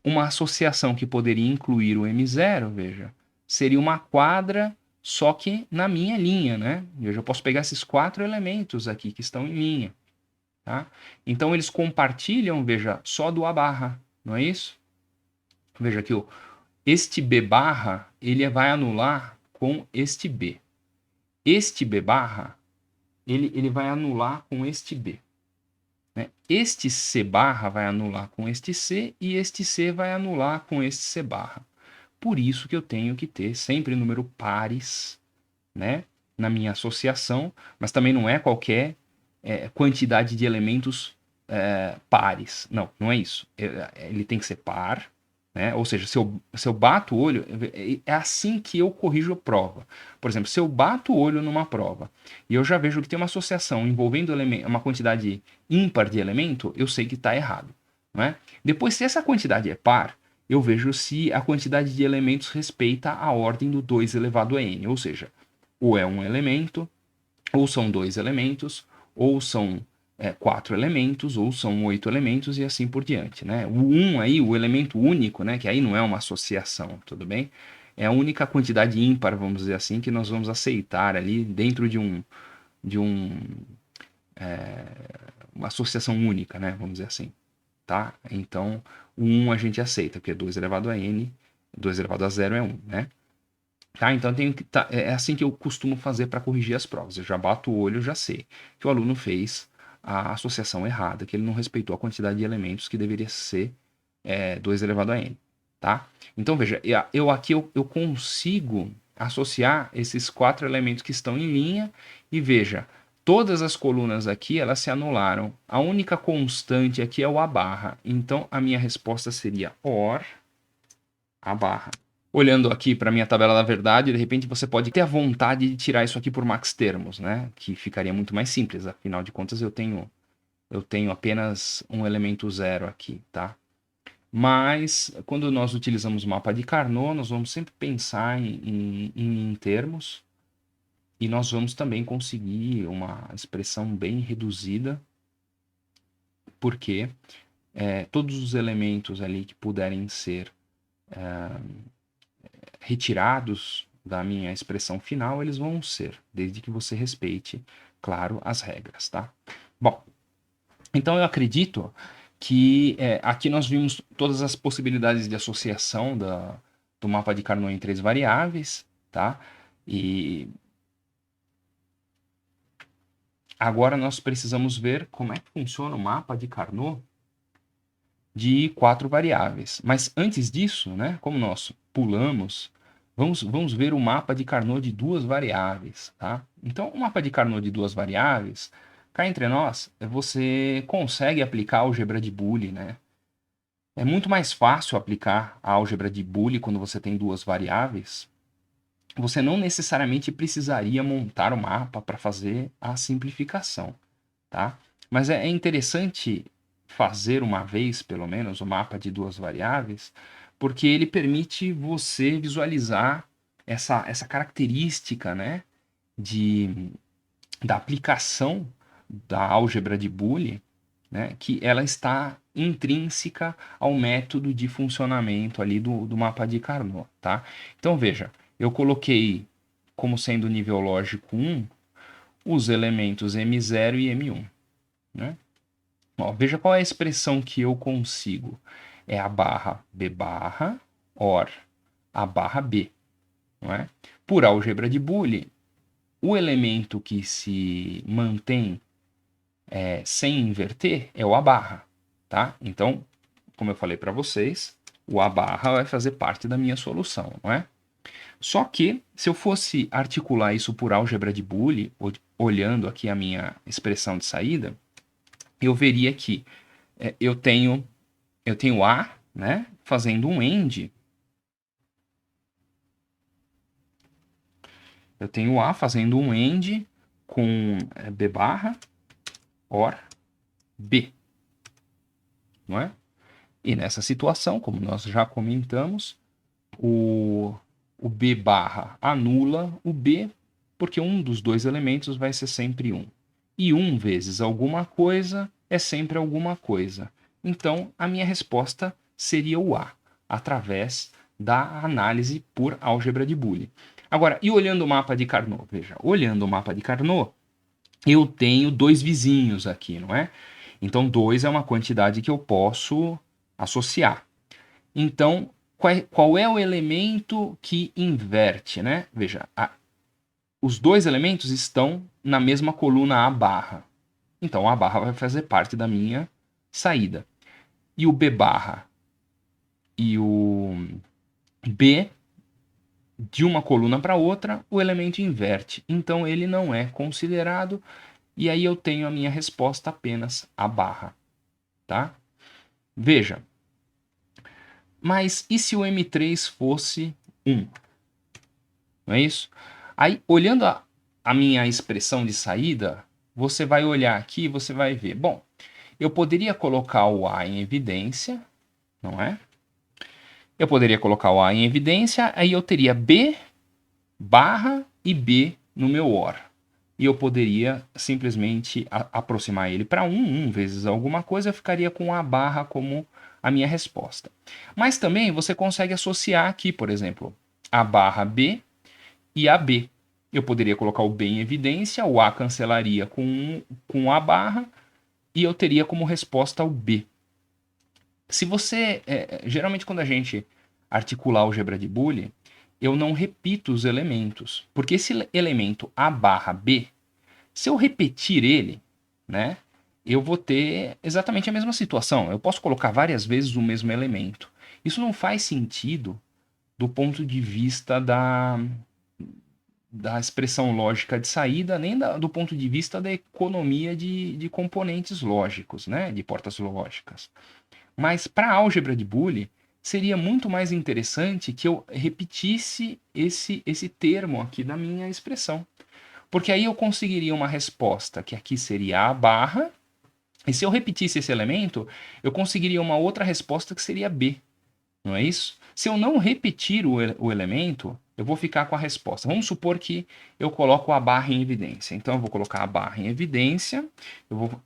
Uma associação que poderia incluir o M0, veja, seria uma quadra só que na minha linha, né? Eu já posso pegar esses 4 elementos aqui que estão em linha, tá? Então eles compartilham, veja, só do A barra, não é isso? Veja que este B barra, ele vai anular com este B. Este B barra, ele vai anular com este B. Né? Este C barra vai anular com este C e este C vai anular com este C barra. Por isso que eu tenho que ter sempre número pares, né, na minha associação, mas também não é qualquer quantidade de elementos pares. Não, não é isso. Ele tem que ser par, né? Ou seja, se eu bato o olho, é assim que eu corrijo a prova. Por exemplo, se eu bato o olho numa prova e eu já vejo que tem uma associação envolvendo uma quantidade ímpar de elemento, eu sei que está errado. Não é? Depois, se essa quantidade é par, eu vejo se a quantidade de elementos respeita a ordem do 2 elevado a n. Ou seja, ou é um elemento, ou são 2 elementos, ou são 4 elementos, ou são 8 elementos e assim por diante, né? O 1 aí, o elemento único, né? Que aí não é uma associação, tudo bem? É a única quantidade ímpar, vamos dizer assim, que nós vamos aceitar ali dentro de uma associação única, né? Vamos dizer assim, tá? Então, o 1 a gente aceita, porque 2 elevado a n, 2 elevado a 0 é 1, né? Tá, então é assim que eu costumo fazer para corrigir as provas. Eu já bato o olho, já sei que o aluno fez a associação errada, que ele não respeitou a quantidade de elementos que deveria ser 2 elevado a n. Tá? Então veja, aqui eu consigo associar esses 4 elementos que estão em linha e veja, todas as colunas aqui elas se anularam. A única constante aqui é o A barra. Então a minha resposta seria OR A barra. Olhando aqui para a minha tabela da verdade, de repente você pode ter a vontade de tirar isso aqui por max termos, né? Que ficaria muito mais simples. Afinal de contas, eu tenho apenas um elemento zero aqui, tá? Mas quando nós utilizamos o mapa de Carnot, nós vamos sempre pensar em termos e nós vamos também conseguir uma expressão bem reduzida, porque todos os elementos ali que puderem ser retirados da minha expressão final, eles vão ser, desde que você respeite, claro, as regras, tá? Bom, então eu acredito que aqui nós vimos todas as possibilidades de associação do mapa de Carnot em 3 variáveis, tá? E agora nós precisamos ver como é que funciona o mapa de Carnot de 4 variáveis. Mas antes disso, né, como nós pulamos, vamos ver o mapa de Carnot de 2 variáveis. Tá? Então, o mapa de Carnot de 2 variáveis, cá entre nós, você consegue aplicar a álgebra de Boole. Né? É muito mais fácil aplicar a álgebra de Boole quando você tem 2 variáveis. Você não necessariamente precisaria montar o mapa para fazer a simplificação. Tá? Mas é interessante fazer uma vez, pelo menos, o mapa de 2 variáveis, porque ele permite você visualizar essa característica, né, da aplicação da álgebra de Boole, né, que ela está intrínseca ao método de funcionamento ali do mapa de Carnot. Tá? Então, veja, eu coloquei como sendo nível lógico 1 os elementos M0 e M1. Né? Ó, veja qual é a expressão que eu consigo. É a barra B barra OR A barra B. Não é? Por álgebra de Boole, o elemento que se mantém sem inverter é o A barra, tá? Então, como eu falei para vocês, o A barra vai fazer parte da minha solução, não é? Só que, se eu fosse articular isso por álgebra de Boole, olhando aqui a minha expressão de saída, eu veria que eu tenho A, né, fazendo um AND. Eu tenho A fazendo um AND com B barra OR B, não é? E nessa situação, como nós já comentamos, o B barra anula o B, porque um dos dois elementos vai ser sempre 1. E 1 vezes alguma coisa é sempre alguma coisa. Então, a minha resposta seria o A, através da análise por álgebra de Boole. Agora, e olhando o mapa de Carnot? Veja, olhando o mapa de Carnot, eu tenho dois vizinhos aqui, não é? Então, 2 é uma quantidade que eu posso associar. Então, qual é o elemento que inverte, né? Veja, os dois elementos estão na mesma coluna A barra. Então, A barra vai fazer parte da minha saída. E o B barra e o B, de uma coluna para outra, o elemento inverte. Então, ele não é considerado. E aí eu tenho a minha resposta apenas A barra. Tá? Veja, mas e se o M3 fosse 1? Não é isso? Aí, olhando a minha expressão de saída, você vai olhar aqui e você vai ver. Bom, eu poderia colocar o A em evidência, não é? Eu poderia colocar o A em evidência, aí eu teria B barra e B no meu OR. E eu poderia simplesmente aproximar ele para 1 vezes alguma coisa, eu ficaria com A barra como a minha resposta. Mas também você consegue associar aqui, por exemplo, A barra B e a B. Eu poderia colocar o B em evidência, o A cancelaria com A barra, e eu teria como resposta o B. Se você... geralmente quando a gente articula a álgebra de Boole, eu não repito os elementos, porque esse elemento A barra B, se eu repetir ele, né, eu vou ter exatamente a mesma situação. Eu posso colocar várias vezes o mesmo elemento. Isso não faz sentido do ponto de vista da expressão lógica de saída, nem do ponto de vista da economia de componentes lógicos, né? De portas lógicas. Mas para a álgebra de Boole, seria muito mais interessante que eu repetisse esse termo aqui da minha expressão. Porque aí eu conseguiria uma resposta que aqui seria A barra, e se eu repetisse esse elemento, eu conseguiria uma outra resposta que seria B. Não é isso? Se eu não repetir o elemento, eu vou ficar com a resposta. Vamos supor que eu coloco a barra em evidência. Então, eu vou colocar a barra em evidência,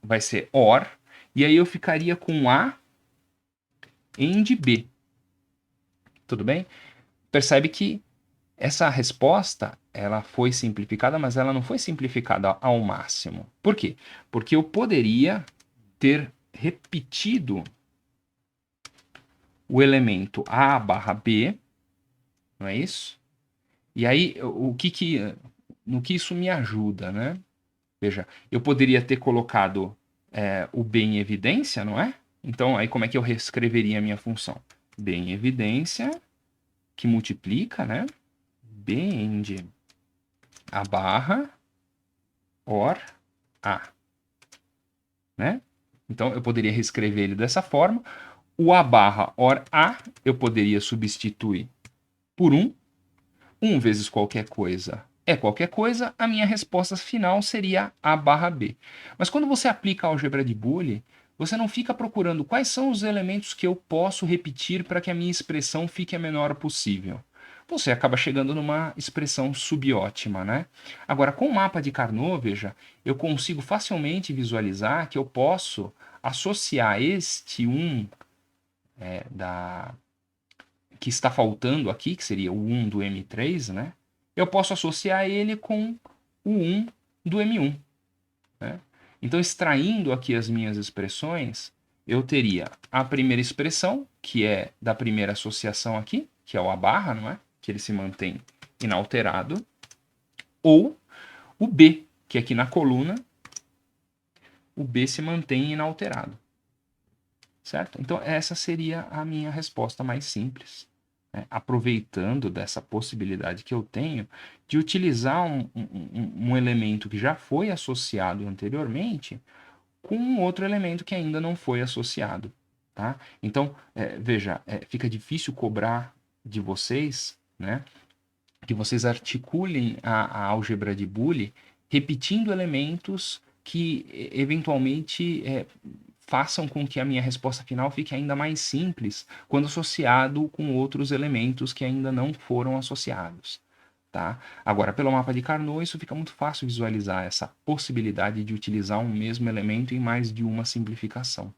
vai ser OR, e aí eu ficaria com A AND B. Tudo bem? Percebe que essa resposta ela foi simplificada, mas ela não foi simplificada ao máximo. Por quê? Porque eu poderia ter repetido o elemento A barra B, não é isso? E aí, no que isso me ajuda, né? Veja, eu poderia ter colocado o B em evidência, não é? Então, aí como é que eu reescreveria a minha função? B em evidência, que multiplica, né? B end A barra OR A, né? Então, eu poderia reescrever ele dessa forma. O A barra OR A, eu poderia substituir por 1. 1 vezes qualquer coisa é qualquer coisa, a minha resposta final seria A barra B. Mas quando você aplica a álgebra de Boole, você não fica procurando quais são os elementos que eu posso repetir para que a minha expressão fique a menor possível. Você acaba chegando numa expressão subótima, né? Agora, com o mapa de Carnot, veja, eu consigo facilmente visualizar que eu posso associar este 1 que está faltando aqui, que seria o 1 do M3, né? Eu posso associar ele com o 1 do M1. Né? Então, extraindo aqui as minhas expressões, eu teria a primeira expressão, que é da primeira associação aqui, que é o A barra, não é? Que ele se mantém inalterado, ou o B, que aqui na coluna o B se mantém inalterado. Certo? Então, essa seria a minha resposta mais simples, né? Aproveitando dessa possibilidade que eu tenho de utilizar um elemento que já foi associado anteriormente com um outro elemento que ainda não foi associado. Tá? Então, veja, fica difícil cobrar de vocês, né, que vocês articulem a álgebra de Boole repetindo elementos que eventualmente façam com que a minha resposta final fique ainda mais simples quando associado com outros elementos que ainda não foram associados. Tá? Agora, pelo mapa de Carnot, isso fica muito fácil visualizar essa possibilidade de utilizar um mesmo elemento em mais de uma simplificação.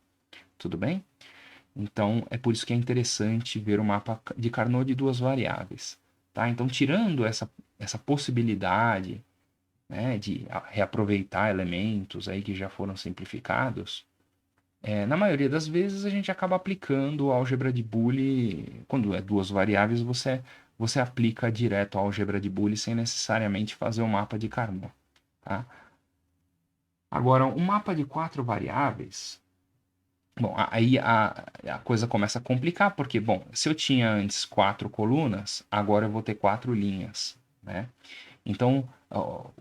Tudo bem? Então, é por isso que é interessante ver o mapa de Carnot de duas variáveis. Tá? Então, tirando essa possibilidade, né, de reaproveitar elementos aí que já foram simplificados, na maioria das vezes a gente acaba aplicando a álgebra de Boole, quando é duas variáveis, você aplica direto a álgebra de Boole sem necessariamente fazer o mapa de Carnot. Tá? Agora, um mapa de quatro variáveis, bom, aí a coisa começa a complicar, porque, bom, se eu tinha antes quatro colunas, agora eu vou ter quatro linhas, né? Então,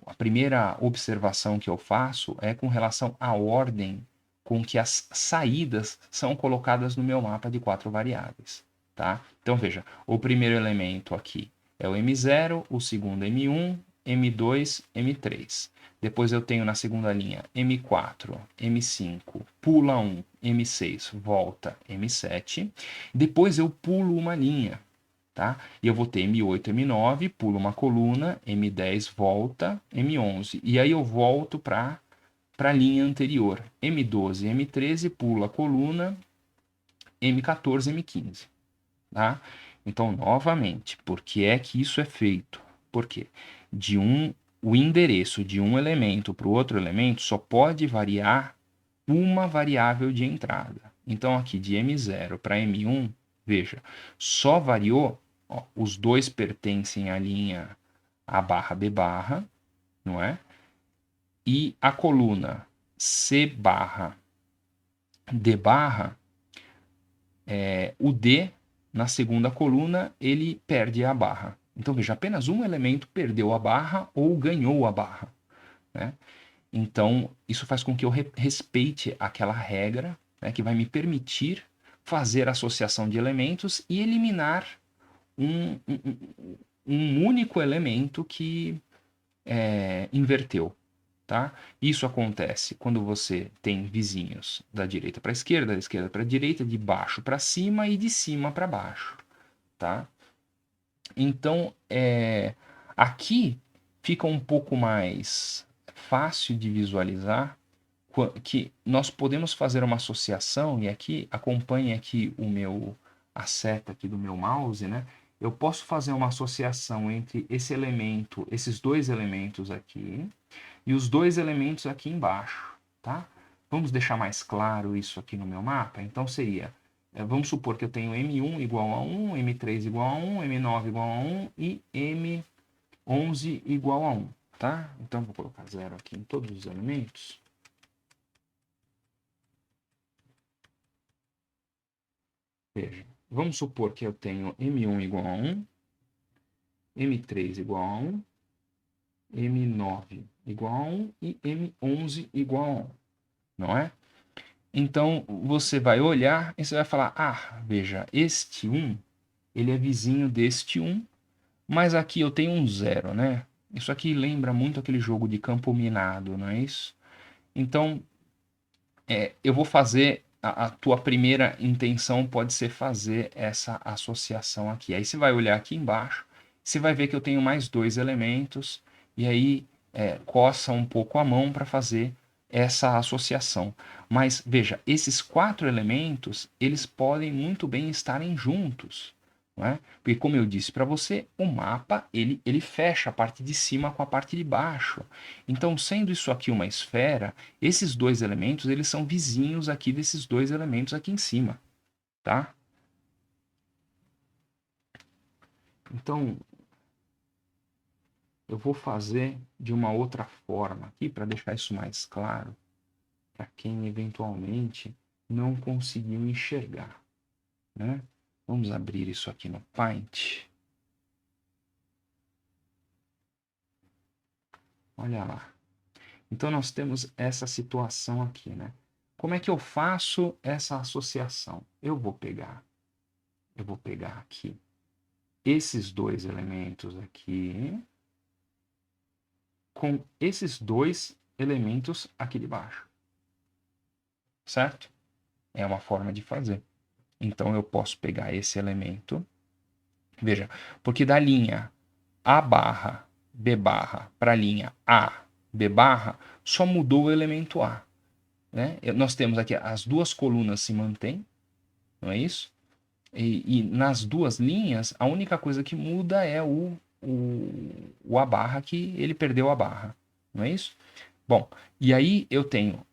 a primeira observação que eu faço é com relação à ordem com que as saídas são colocadas no meu mapa de quatro variáveis, tá? Então, veja, o primeiro elemento aqui é o M0, o segundo M1, M2, M3. Depois eu tenho na segunda linha M4, M5, pula 1, M6, volta M7. Depois eu pulo uma linha, tá? E eu vou ter M8, M9, pulo uma coluna, M10 volta, M11. E aí eu volto para a linha anterior. M12, M13, pula a coluna, M14, M15. Tá? Então, novamente, por que é que isso é feito? Porque o endereço de um elemento para o outro elemento só pode variar uma variável de entrada. Então, aqui de M0 para M1, veja, só variou, ó, os dois pertencem à linha A barra B barra, não é? E a coluna C barra D barra, o D na segunda coluna, ele perde a barra. Então, veja, apenas um elemento perdeu a barra ou ganhou a barra, né? Então, isso faz com que eu respeite aquela regra, né, que vai me permitir fazer associação de elementos e eliminar um único elemento que inverteu. Tá? Isso acontece quando você tem vizinhos da direita para a esquerda, da esquerda para a direita, de baixo para cima e de cima para baixo. Tá? Então, aqui fica um pouco mais fácil de visualizar que nós podemos fazer uma associação, e aqui acompanhe aqui a seta aqui do meu mouse, né? Eu posso fazer uma associação entre esses dois elementos aqui e os dois elementos aqui embaixo, tá? Vamos deixar mais claro isso aqui no meu mapa? Então seria, vamos supor que eu tenho M1 igual a 1, M3 igual a 1, M9 igual a 1 e M11 igual a 1, tá? Então vou colocar 0 aqui em todos os elementos. Veja, vamos supor que eu tenho M1 igual a 1, M3 igual a 1, M9 igual a 1 e M11 igual a 1, não é? Então, você vai olhar e você vai falar, veja, este 1, ele é vizinho deste 1, mas aqui eu tenho um 0, né? Isso aqui lembra muito aquele jogo de campo minado, não é isso? Então, eu vou fazer, a tua primeira intenção pode ser fazer essa associação aqui. Aí você vai olhar aqui embaixo, você vai ver que eu tenho mais dois elementos, e aí coça um pouco a mão para fazer essa associação. Mas veja, esses quatro elementos, eles podem muito bem estarem juntos. Não é? Porque, como eu disse para você, o mapa ele fecha a parte de cima com a parte de baixo. Então, sendo isso aqui uma esfera, esses dois elementos eles são vizinhos aqui desses dois elementos aqui em cima, tá? Então, eu vou fazer de uma outra forma aqui para deixar isso mais claro. para quem eventualmente não conseguiu enxergar, né? Vamos abrir isso aqui no Paint. Olha lá. Então, nós temos essa situação aqui, né? Como é que eu faço essa associação? Eu vou pegar aqui esses dois elementos aqui com esses dois elementos aqui de baixo. Certo? É uma forma de fazer. Então, eu posso pegar esse elemento. Veja, porque da linha A barra, B barra para a linha A, B barra, só mudou o elemento A. Né? Nós temos aqui as duas colunas se mantêm, não é isso? E nas duas linhas, a única coisa que muda é o A barra, que ele perdeu a barra, não é isso? Bom, e aí eu tenho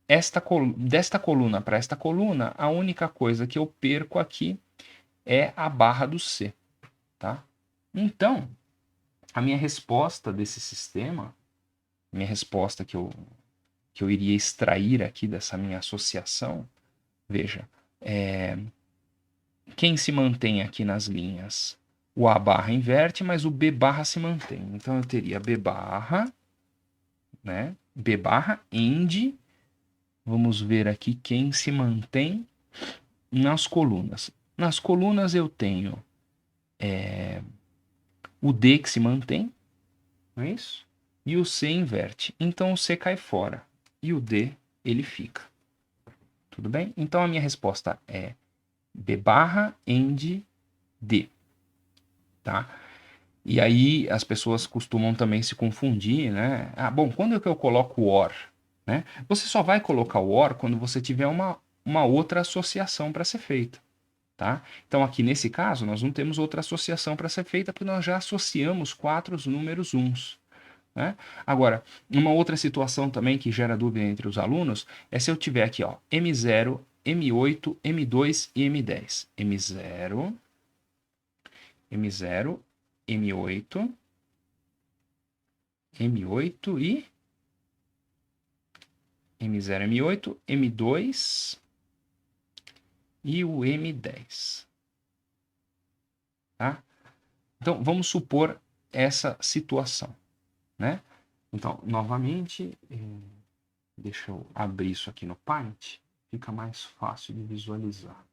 desta coluna para esta coluna, a única coisa que eu perco aqui é a barra do C, tá? Então, a minha resposta desse sistema, minha resposta que eu iria extrair aqui dessa minha associação, veja, quem se mantém aqui nas linhas? O A barra inverte, mas o B barra se mantém. Então eu teria B barra, né? B barra end. Vamos ver aqui quem se mantém nas colunas. Nas colunas eu tenho o D que se mantém, não é isso? E o C inverte. Então o C cai fora e o D ele fica. Tudo bem? Então a minha resposta é B barra end D, tá? E aí as pessoas costumam também se confundir, né? Ah, bom, quando é que eu coloco o OR? Né? Você só vai colocar o OR quando você tiver uma outra associação para ser feita, tá? Então aqui nesse caso nós não temos outra associação para ser feita porque nós já associamos 4 números uns. Né? Agora, uma outra situação também que gera dúvida entre os alunos é se eu tiver aqui, ó, M0, M8, M2 e M10. M0, M0, M8, M8 e M0, M8, M2 e o M10. Tá? Então, vamos supor essa situação, né? Então, novamente, deixa eu abrir isso aqui no Paint, fica mais fácil de visualizar.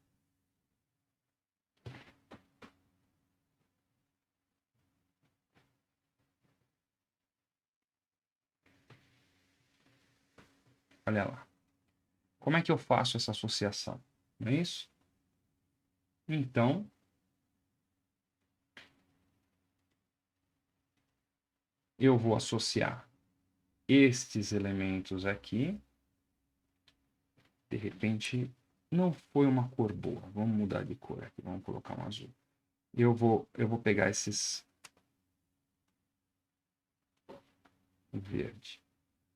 Olha lá. Como é que eu faço essa associação? Não é isso? Então, eu vou associar estes elementos aqui. De repente, não foi uma cor boa. Vamos mudar de cor aqui. Vamos colocar um azul. Eu vou pegar esses verde.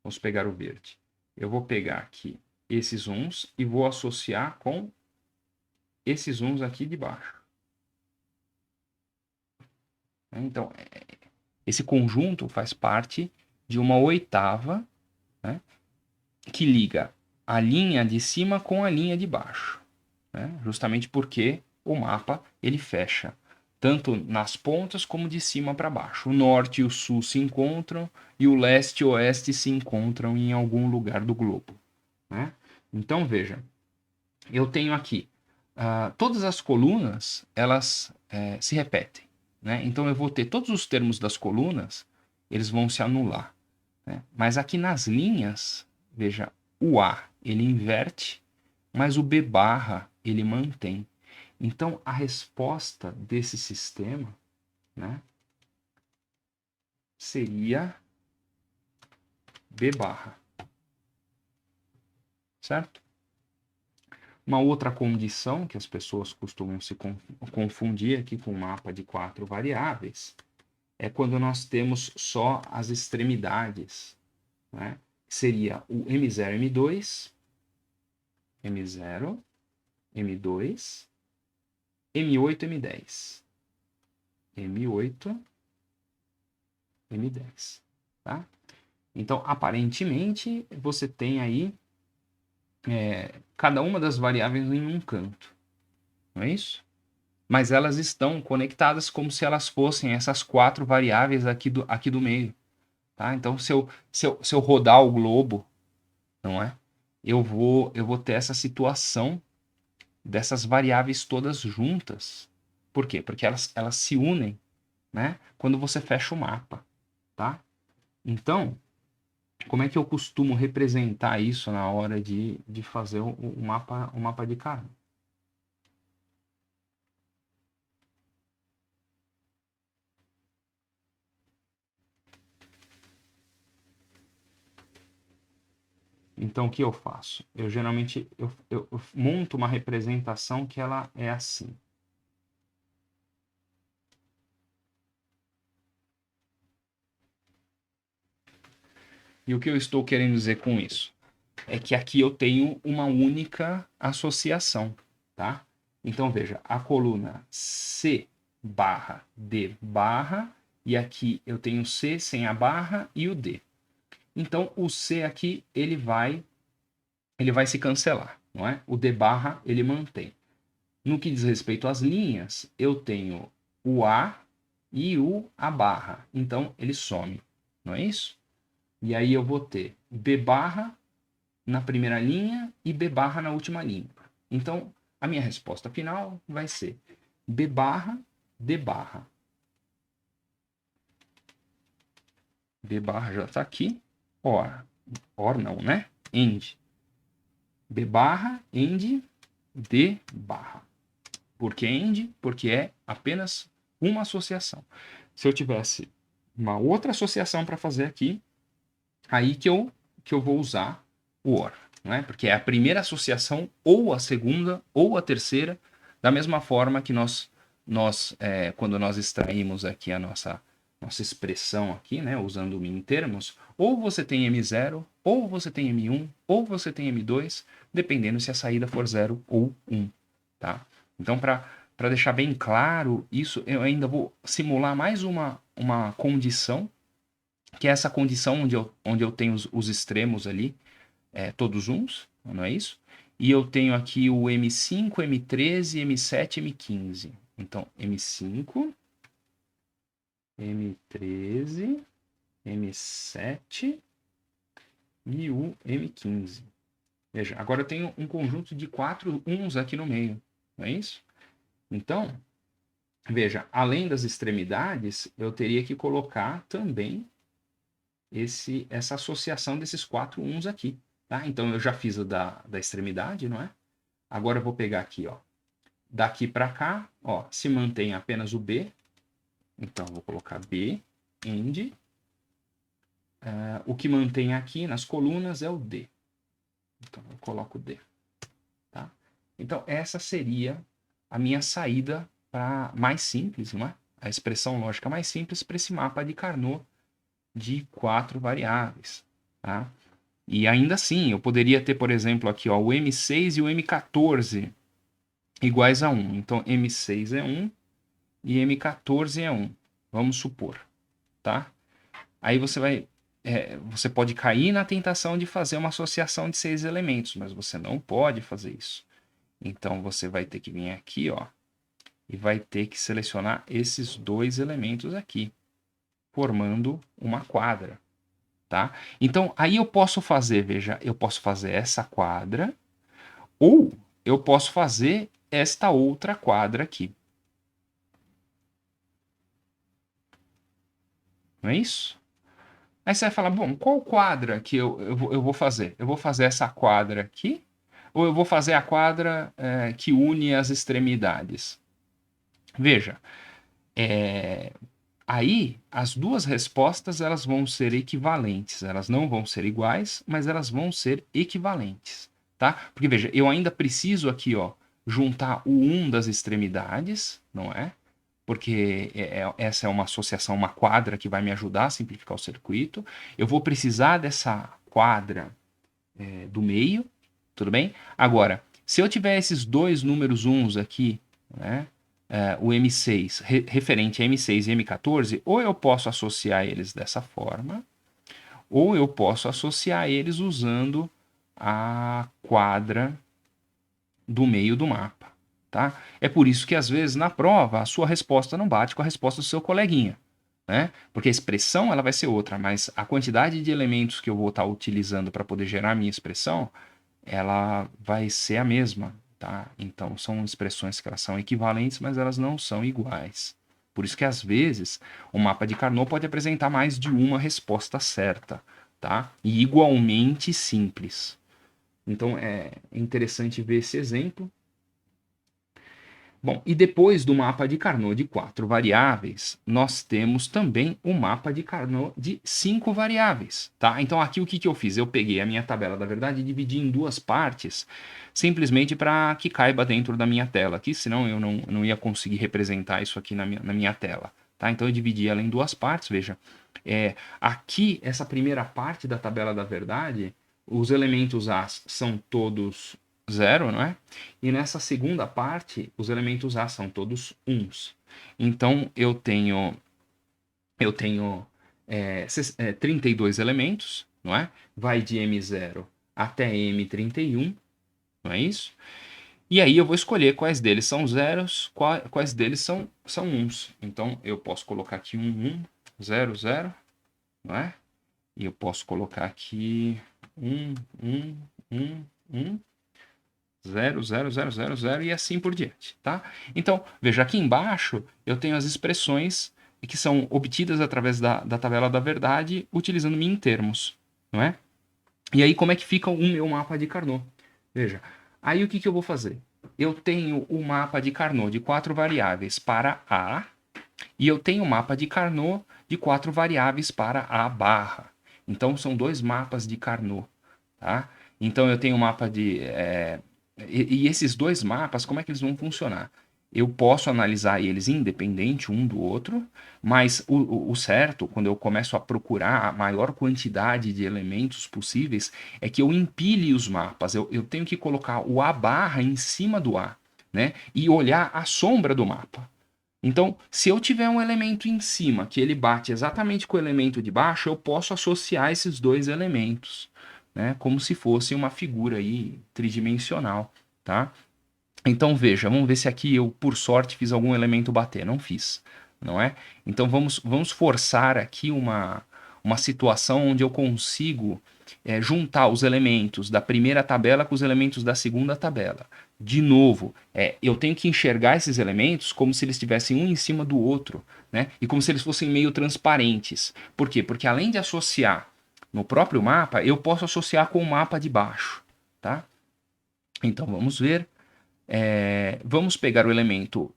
Vamos pegar o verde. Eu vou pegar aqui esses uns e vou associar com esses uns aqui de baixo. Então, esse conjunto faz parte de uma oitava, né, que liga a linha de cima com a linha de baixo. Né? Justamente porque o mapa ele fecha tanto nas pontas como de cima para baixo. O norte e o sul se encontram e o leste e o oeste se encontram em algum lugar do globo. Né? Então veja, eu tenho aqui todas as colunas elas se repetem. Né? Então eu vou ter todos os termos das colunas, eles vão se anular. Né? Mas aqui nas linhas, veja, o A ele inverte, mas o B barra ele mantém. Então, a resposta desse sistema, né, seria B barra. Certo? Uma outra condição que as pessoas costumam se confundir aqui com o mapa de 4 variáveis é quando nós temos só as extremidades. Né? Seria o M0, M2, M0, M2, M8, M10. M8, M10. Tá? Então, aparentemente, você tem aí cada uma das variáveis em um canto, não é isso? Mas elas estão conectadas como se elas fossem essas 4 variáveis aqui do meio. Tá? Então, se eu rodar o globo, não é? Eu vou ter essa situação dessas variáveis todas juntas. Por quê? Porque elas se unem, né? Quando você fecha o mapa, tá? Então, como é que eu costumo representar isso na hora de fazer o mapa de carro? Então, o que eu faço? Eu geralmente eu monto uma representação que ela é assim. E o que eu estou querendo dizer com isso? É que aqui eu tenho uma única associação, tá? Então, veja, a coluna C barra D barra, e aqui eu tenho C sem a barra e o D. Então, o C aqui, ele vai se cancelar, não é? O D barra, ele mantém. No que diz respeito às linhas, eu tenho o A e o A barra. Então, ele some, não é isso? E aí eu vou ter B barra na primeira linha e B barra na última linha. Então, a minha resposta final vai ser B barra, D barra. B barra já está aqui. Or não, né? End. B barra, end, D barra. Por que end? Porque é apenas uma associação. Se eu tivesse uma outra associação para fazer aqui, aí que eu vou usar o OR, não é? Porque é a primeira associação, ou a segunda, ou a terceira, da mesma forma que quando nós extraímos aqui a nossa expressão aqui, né, usando o min termos, ou você tem M0, ou você tem M1, ou você tem M2, dependendo se a saída for 0 ou 1, tá? Então, para deixar bem claro isso, eu ainda vou simular mais uma condição, que é essa condição onde eu tenho os extremos ali, todos uns, não é isso? E eu tenho aqui o M5, M13, M7, M15. Então, M5, M13, M7 e o M15. Veja, agora eu tenho um conjunto de 4 uns aqui no meio, não é isso? Então, veja, além das extremidades, eu teria que colocar também essa associação desses 4 uns aqui, tá? Então, eu já fiz o da extremidade, não é? Agora eu vou pegar aqui, ó. Daqui para cá, ó, se mantém apenas o B. Então, eu vou colocar B, end. O que mantém aqui nas colunas é o D. Então, eu coloco o D. Tá? Então, essa seria a minha saída mais simples, não é? A expressão lógica mais simples para esse mapa de Carnot de 4 variáveis. Tá? E ainda assim, eu poderia ter, por exemplo, aqui ó, o M6 e o M14 iguais a 1. Então, M6 é 1 e M14 é 1. Vamos supor. Tá? Aí você pode cair na tentação de fazer uma associação de 6 elementos, mas você não pode fazer isso. Então, você vai ter que vir aqui, ó, e vai ter que selecionar esses 2 elementos aqui, formando uma quadra. Tá? Então, aí eu posso fazer, veja, eu posso fazer essa quadra, ou eu posso fazer esta outra quadra aqui. Não é isso? Aí você vai falar, bom, qual quadra que eu vou fazer? Eu vou fazer essa quadra aqui, ou eu vou fazer a quadra que une as extremidades? Veja, aí as duas respostas elas vão ser equivalentes. Elas não vão ser iguais, mas elas vão ser equivalentes. Tá? Porque veja, eu ainda preciso aqui ó, juntar o 1 das extremidades, não é? Porque essa é uma associação, uma quadra que vai me ajudar a simplificar o circuito. Eu vou precisar dessa quadra do meio, tudo bem? Agora, se eu tiver esses 2 números uns aqui, né, o M6 referente a M6 e M14, ou eu posso associar eles dessa forma, ou eu posso associar eles usando a quadra do meio do mapa, tá? É por isso que às vezes na prova a sua resposta não bate com a resposta do seu coleguinha, né? Porque a expressão ela vai ser outra, mas a quantidade de elementos que eu vou estar utilizando para poder gerar a minha expressão, ela vai ser a mesma, tá? Então são expressões que elas são equivalentes, mas elas não são iguais. Por isso que às vezes o mapa de Carnot pode apresentar mais de uma resposta certa, tá? E igualmente simples. Então é interessante ver esse exemplo. Bom, e depois do mapa de Carnot de 4 variáveis, nós temos também o mapa de Carnot de 5 variáveis, tá? Então aqui o que eu fiz? Eu peguei a minha tabela da verdade e dividi em duas partes, simplesmente para que caiba dentro da minha tela aqui, senão eu não ia conseguir representar isso aqui na minha tela, tá? Então eu dividi ela em duas partes, veja. Aqui, essa primeira parte da tabela da verdade, os elementos A são todos 0, não é? E nessa segunda parte, os elementos A são todos uns. Então, eu tenho 32 elementos, não é? Vai de M0 até M31, não é isso? E aí eu vou escolher quais deles são zeros, quais deles são uns. Então, eu posso colocar aqui 0, 0, não é? E eu posso colocar aqui 1, 0, 0, 0, 0, 0 e assim por diante, tá? Então, veja, aqui embaixo eu tenho as expressões que são obtidas através da tabela da verdade utilizando min termos, não é? E aí como é que fica o meu mapa de Carnot? Veja, aí o que eu vou fazer? Eu tenho o mapa de Carnot de 4 variáveis para A e eu tenho o mapa de Carnot de 4 variáveis para A barra. Então, são dois mapas de Carnot, tá? Então, eu tenho o mapa de... E esses dois mapas, como é que eles vão funcionar? Eu posso analisar eles independente um do outro, mas o certo, quando eu começo a procurar a maior quantidade de elementos possíveis, é que eu empilhe os mapas. Eu tenho que colocar o A barra em cima do A, né? E olhar a sombra do mapa. Então, se eu tiver um elemento em cima que ele bate exatamente com o elemento de baixo, eu posso associar esses dois elementos, né? Como se fosse uma figura aí tridimensional, tá? Então veja, vamos ver se aqui eu, por sorte, fiz algum elemento bater. Não fiz, não é? Então vamos forçar aqui uma situação onde eu consigo juntar os elementos da primeira tabela com os elementos da segunda tabela. De novo, eu tenho que enxergar esses elementos como se eles estivessem um em cima do outro, né? E como se eles fossem meio transparentes. Por quê? Porque além de associar no próprio mapa, eu posso associar com o mapa de baixo, tá? Então vamos ver. Vamos pegar o elemento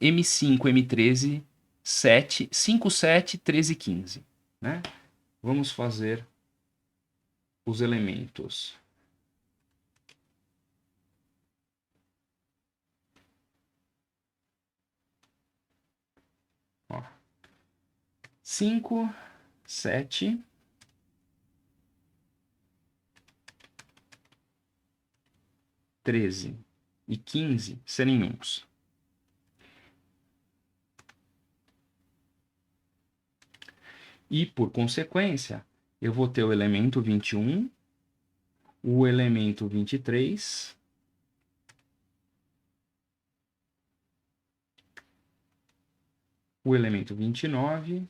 M5, M13, 7, 5, 7, 13, 15. Né? Vamos fazer os elementos. Ó. 5, 7, 13 e 15 serem uns. E, por consequência, eu vou ter o elemento 21, o elemento 23, o elemento 29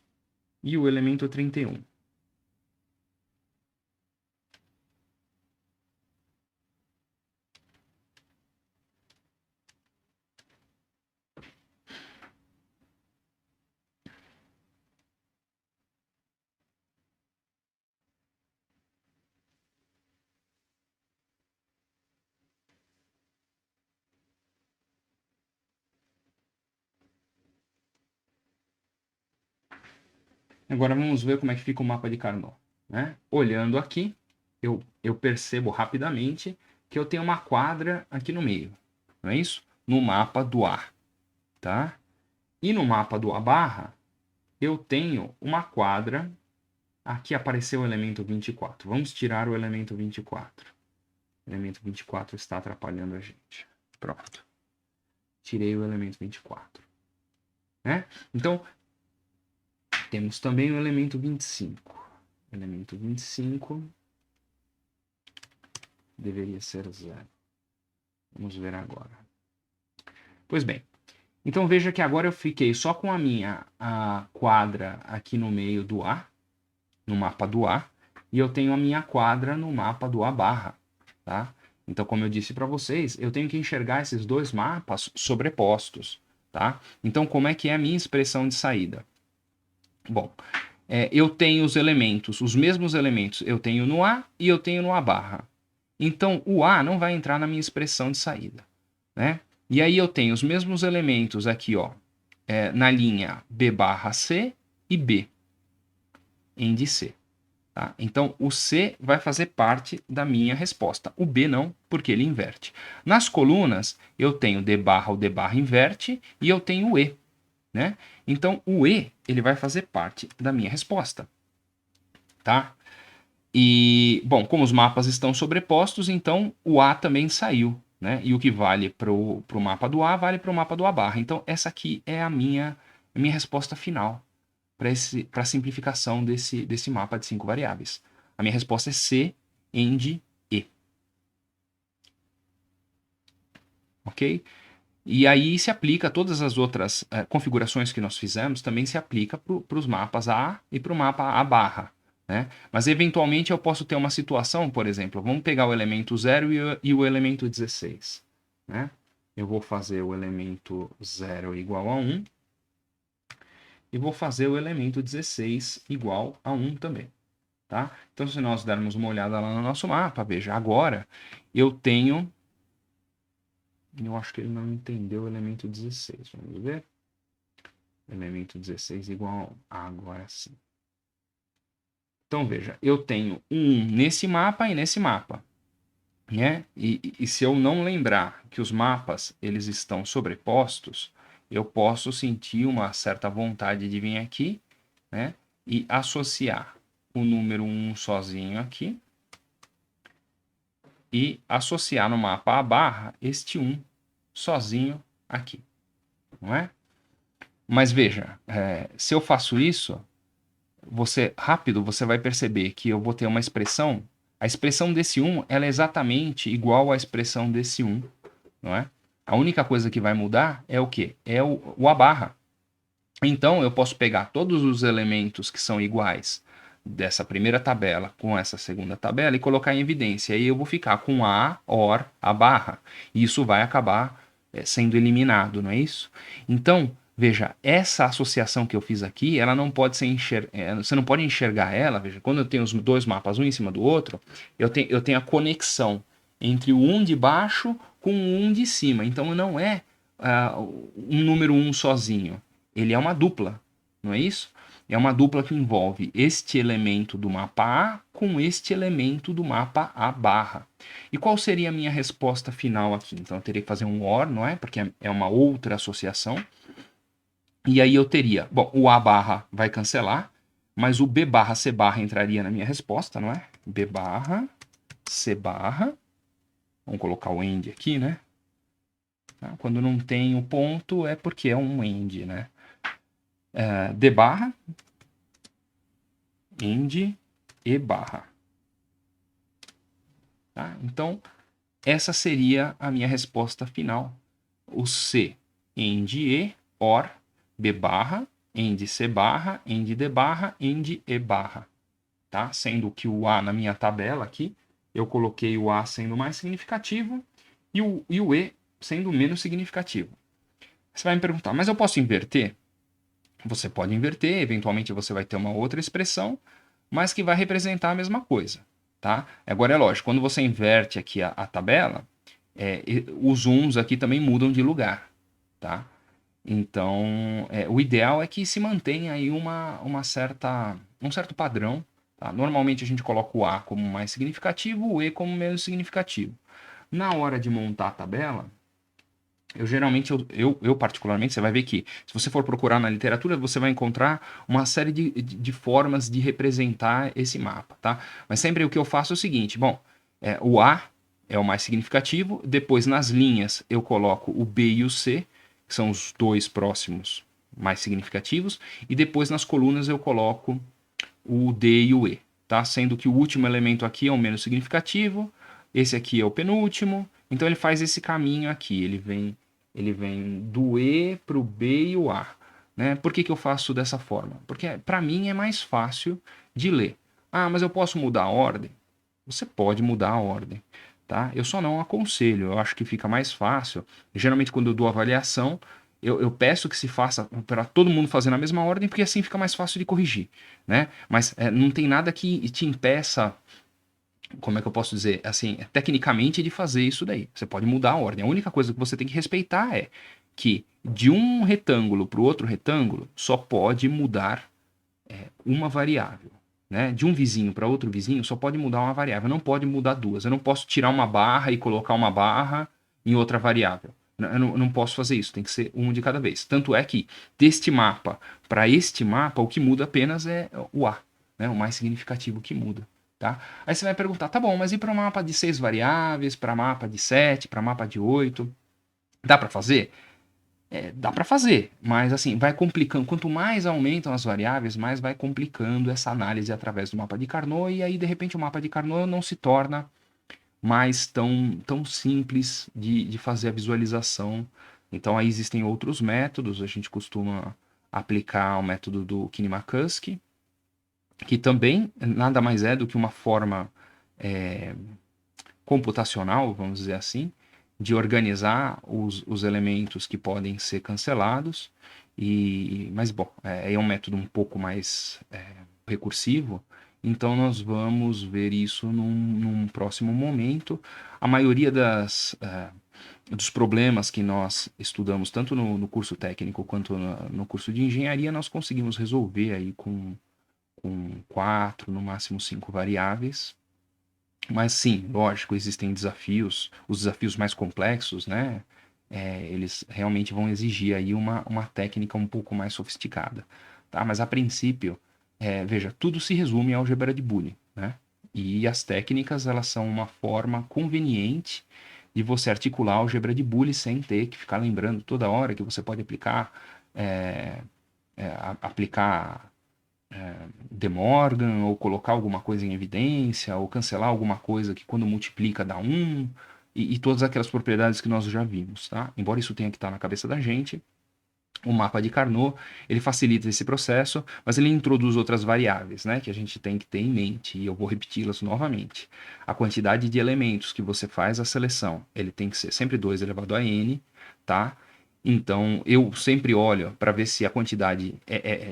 e o elemento 31. Agora vamos ver como é que fica o mapa de Carnot. Né? Olhando aqui, eu percebo rapidamente que eu tenho uma quadra aqui no meio. Não é isso? No mapa do A. Tá? E no mapa do A barra, eu tenho uma quadra. Aqui apareceu o elemento 24. Vamos tirar o elemento 24. O elemento 24 está atrapalhando a gente. Pronto. Tirei o elemento 24. Né? Então, temos também o elemento 25. Elemento 25. deveria ser 0. Vamos ver agora. Pois bem, então veja que agora eu fiquei só com a quadra aqui no meio do A, no mapa do A, e eu tenho a minha quadra no mapa do A barra, tá? Então, como eu disse para vocês, eu tenho que enxergar esses dois mapas sobrepostos, tá? Então, como é que é a minha expressão de saída? Bom, eu tenho os elementos, os mesmos elementos, eu tenho no A e eu tenho no A barra. Então, o A não vai entrar na minha expressão de saída, né? E aí eu tenho os mesmos elementos aqui, ó, na linha B barra C e B, end C. Tá? Então, o C vai fazer parte da minha resposta. O B não, porque ele inverte. Nas colunas, eu tenho D barra, o D barra inverte, e eu tenho o E. Né? Então, o E ele vai fazer parte da minha resposta. Tá? E, bom, como os mapas estão sobrepostos, então o A também saiu. Né? E o que vale para o mapa do A, vale para o mapa do A barra. Então, essa aqui é a minha resposta final para a simplificação desse mapa de 5 variáveis. A minha resposta é C, end, E. Ok? E aí se aplica todas as outras configurações que nós fizemos, também se aplica para os mapas A e para o mapa A barra. Né? Mas eventualmente eu posso ter uma situação, por exemplo, vamos pegar o elemento 0 e o elemento 16. Né? Eu vou fazer o elemento 0 igual a 1. E vou fazer o elemento 16 igual a 1 também. Tá? Então, se nós dermos uma olhada lá no nosso mapa, veja, agora eu tenho... Eu acho que ele não entendeu o elemento 16. Vamos ver. Elemento 16 igual a 1. Agora sim. Então, veja, eu tenho 1 nesse mapa e nesse mapa. Né? E se eu não lembrar que os mapas eles estão sobrepostos, eu posso sentir uma certa vontade de vir aqui, né? E associar o número 1 sozinho aqui e associar no mapa A barra este 1 sozinho aqui, não é? Mas veja, se eu faço isso, você vai perceber que eu vou ter uma expressão, a expressão desse 1 ela é exatamente igual à expressão desse 1, não é? A única coisa que vai mudar é o quê? É o A barra. Então, eu posso pegar todos os elementos que são iguais dessa primeira tabela com essa segunda tabela e colocar em evidência. Aí eu vou ficar com A, OR, A barra. E isso vai acabar sendo eliminado, não é isso? Então, veja, essa associação que eu fiz aqui, ela não pode ser você não pode enxergar ela, veja, quando eu tenho os dois mapas um em cima do outro, eu tenho a conexão entre o 1 de baixo com o 1 de cima. Então, não é um número 1 sozinho. Ele é uma dupla, não é isso? É uma dupla que envolve este elemento do mapa A com este elemento do mapa A barra. E qual seria a minha resposta final aqui? Então eu teria que fazer um OR, não é? Porque é uma outra associação. E aí eu teria, bom, o A barra vai cancelar, mas o B barra C barra entraria na minha resposta, não é? B barra, C barra. Vamos colocar o AND aqui, né? Quando não tem o ponto é porque é um AND, né? D barra, end, E barra. Tá? Então, essa seria a minha resposta final. O C, end E, OR, B barra, end C barra, end D barra, end E barra. Tá? Sendo que o A na minha tabela aqui, eu coloquei o A sendo mais significativo e o E sendo menos significativo. Você vai me perguntar, mas eu posso inverter? Você pode inverter, eventualmente você vai ter uma outra expressão, mas que vai representar a mesma coisa. Tá? Agora é lógico, quando você inverte aqui a tabela, os uns aqui também mudam de lugar. Tá? Então, o ideal é que se mantenha aí um certo padrão. Tá? Normalmente a gente coloca o A como mais significativo, o E como menos significativo. Na hora de montar a tabela, eu particularmente, você vai ver que se você for procurar na literatura, você vai encontrar uma série de formas de representar esse mapa, tá? Mas sempre o que eu faço é o seguinte, bom, o A é o mais significativo, depois nas linhas eu coloco o B e o C, que são os dois próximos mais significativos, e depois nas colunas eu coloco o D e o E, tá? Sendo que o último elemento aqui é o menos significativo, esse aqui é o penúltimo, então ele faz esse caminho aqui, ele vem do E para o B e o A. Né? Por que eu faço dessa forma? Porque para mim é mais fácil de ler. Ah, mas eu posso mudar a ordem? Você pode mudar a ordem, tá? Eu só não aconselho, eu acho que fica mais fácil. Geralmente, quando eu dou avaliação, eu peço que se faça para todo mundo fazer na mesma ordem, porque assim fica mais fácil de corrigir, né? Mas não tem nada que te impeça, como é que eu posso dizer, assim, tecnicamente de fazer isso daí. Você pode mudar a ordem. A única coisa que você tem que respeitar é que de um retângulo para o outro retângulo só pode mudar uma variável. Né? De um vizinho para outro vizinho só pode mudar uma variável, não pode mudar duas. Eu não posso tirar uma barra e colocar uma barra em outra variável. Eu não posso fazer isso, tem que ser um de cada vez. Tanto é que deste mapa para este mapa, o que muda apenas é o A, né? O mais significativo que muda. Tá? Aí você vai perguntar, tá bom, mas e para mapa de 6 variáveis, para mapa de 7, para mapa de 8? Dá para fazer? Dá para fazer, mas assim, vai complicando. Quanto mais aumentam as variáveis, mais vai complicando essa análise através do mapa de Carnot, e aí, de repente, o mapa de Carnot não se torna mais tão simples de fazer a visualização. Então, aí existem outros métodos, a gente costuma aplicar o método do Kinemacusk, que também nada mais é do que uma forma computacional, vamos dizer assim, de organizar os elementos que podem ser cancelados. Mas, bom, é um método um pouco mais recursivo, então nós vamos ver isso num próximo momento. A maioria dos problemas que nós estudamos, tanto no curso técnico quanto no curso de engenharia, nós conseguimos resolver aí com 4, no máximo 5 variáveis. Mas sim, lógico, existem desafios, os desafios mais complexos, né? Eles realmente vão exigir aí uma técnica um pouco mais sofisticada, tá? Mas a princípio, veja, tudo se resume à álgebra de Boolean, né? E as técnicas, elas são uma forma conveniente de você articular a álgebra de Boolean sem ter que ficar lembrando toda hora que você pode aplicar De Morgan, ou colocar alguma coisa em evidência, ou cancelar alguma coisa que quando multiplica dá 1, e todas aquelas propriedades que nós já vimos, tá? Embora isso tenha que estar na cabeça da gente, o mapa de Carnot, ele facilita esse processo, mas ele introduz outras variáveis, né, que a gente tem que ter em mente, e eu vou repeti-las novamente. A quantidade de elementos que você faz a seleção, ele tem que ser sempre 2 elevado a n, tá? Então, eu sempre olho para ver se a quantidade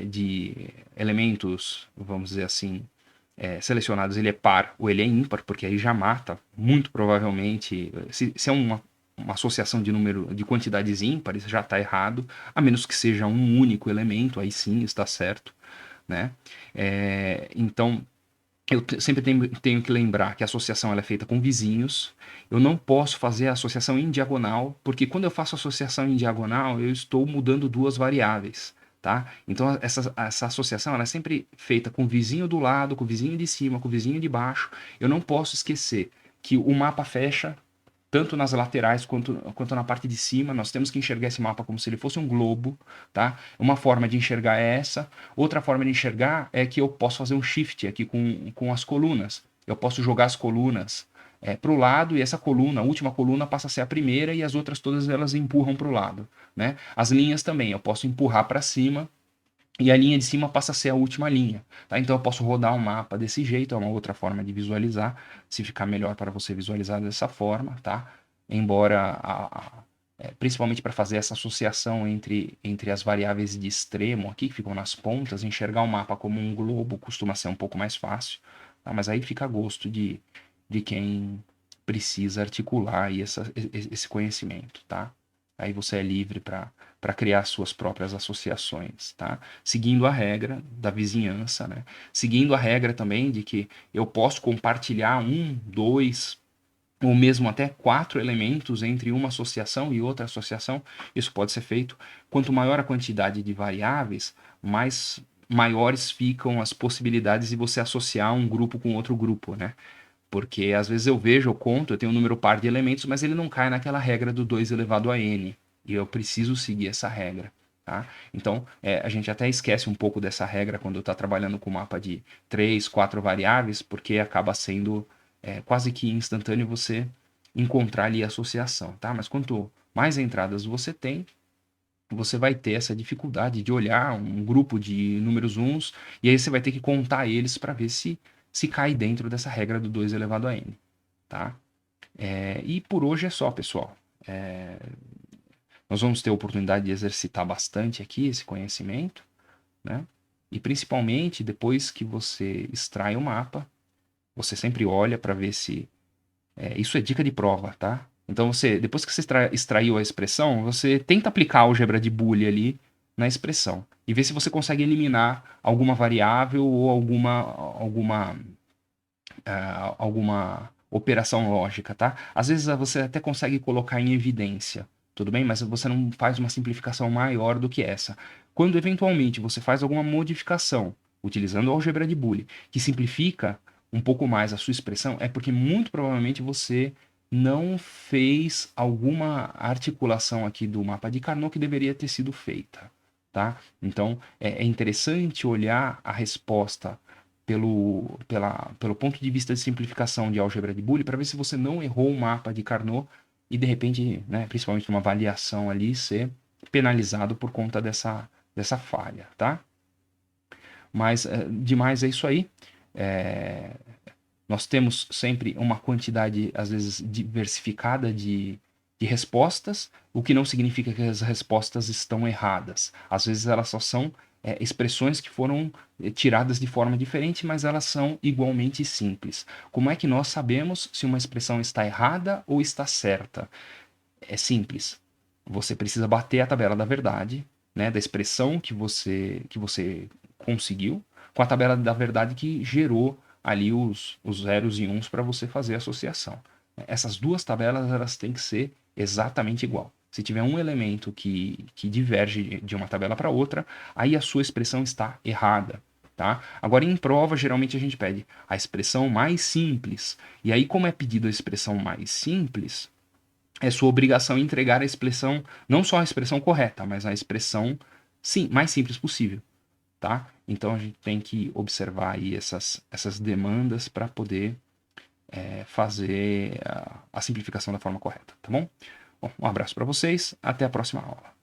de elementos, vamos dizer assim, selecionados, ele é par ou ele é ímpar, porque aí já mata, muito provavelmente, se é uma associação de número de quantidades ímpares, já está errado, a menos que seja um único elemento, aí sim está certo, né? Então, eu sempre tenho que lembrar que a associação ela é feita com vizinhos. Eu não posso fazer a associação em diagonal, porque quando eu faço associação em diagonal, eu estou mudando duas variáveis, tá? Então, essa associação ela é sempre feita com o vizinho do lado, com o vizinho de cima, com o vizinho de baixo. Eu não posso esquecer que o mapa fecha tanto nas laterais quanto na parte de cima. Nós temos que enxergar esse mapa como se ele fosse um globo, tá? Uma forma de enxergar é essa. Outra forma de enxergar é que eu posso fazer um shift aqui com as colunas. Eu posso jogar as colunas para o lado, e essa coluna, a última coluna, passa a ser a primeira, e as outras todas elas empurram para o lado, né? As linhas também, eu posso empurrar para cima e a linha de cima passa a ser a última linha, tá? Então eu posso rodar um mapa desse jeito, é uma outra forma de visualizar, se ficar melhor para você visualizar dessa forma, tá? Embora, principalmente para fazer essa associação entre as variáveis de extremo aqui, que ficam nas pontas, enxergar o mapa como um globo costuma ser um pouco mais fácil, tá? Mas aí fica a gosto de quem precisa articular aí esse conhecimento, tá? Aí você é livre para criar suas próprias associações, tá? Seguindo a regra da vizinhança, né? Seguindo a regra também de que eu posso compartilhar um, dois, ou mesmo até 4 elementos entre uma associação e outra associação. Isso pode ser feito. Quanto maior a quantidade de variáveis, mais maiores ficam as possibilidades de você associar um grupo com outro grupo, né? Porque às vezes eu vejo, eu conto, eu tenho um número par de elementos, mas ele não cai naquela regra do 2 elevado a n. E eu preciso seguir essa regra. Tá? Então, a gente até esquece um pouco dessa regra quando está trabalhando com mapa de 3, 4 variáveis, porque acaba sendo quase que instantâneo você encontrar ali a associação, tá? Mas quanto mais entradas você tem, você vai ter essa dificuldade de olhar um grupo de números uns e aí você vai ter que contar eles para ver se cai dentro dessa regra do 2 elevado a n, tá? E por hoje é só, pessoal. Nós vamos ter a oportunidade de exercitar bastante aqui esse conhecimento, né? E principalmente depois que você extrai o mapa, você sempre olha para ver se... isso é dica de prova, tá? Então depois que você extraiu a expressão, você tenta aplicar a álgebra de Boole ali na expressão e ver se você consegue eliminar alguma variável ou alguma operação lógica, tá? Às vezes você até consegue colocar em evidência, tudo bem? Mas você não faz uma simplificação maior do que essa. Quando eventualmente você faz alguma modificação utilizando a álgebra de Boole, que simplifica um pouco mais a sua expressão, é porque muito provavelmente você não fez alguma articulação aqui do mapa de Carnot que deveria ter sido feita, tá? Então é interessante olhar a resposta pelo ponto de vista de simplificação de álgebra de Boole para ver se você não errou o mapa de Carnot e de repente, né, principalmente numa avaliação ali, ser penalizado por conta dessa falha, tá? Mas demais é isso aí. Nós temos sempre uma quantidade, às vezes, diversificada de respostas, o que não significa que as respostas estão erradas. Às vezes elas só são expressões que foram tiradas de forma diferente, mas elas são igualmente simples. Como é que nós sabemos se uma expressão está errada ou está certa? É simples. Você precisa bater a tabela da verdade, né, da expressão que você conseguiu, com a tabela da verdade que gerou ali os zeros e uns para você fazer a associação. Essas duas tabelas elas têm que ser exatamente igual. Se tiver um elemento que diverge de uma tabela para outra, aí a sua expressão está errada. Tá? Agora, em prova, geralmente a gente pede a expressão mais simples. E aí, como é pedido a expressão mais simples, é sua obrigação entregar a expressão, não só a expressão correta, mas a expressão sim, mais simples possível. Tá? Então a gente tem que observar aí essas demandas para poder fazer a simplificação da forma correta, tá bom? Bom, um abraço para vocês, até a próxima aula.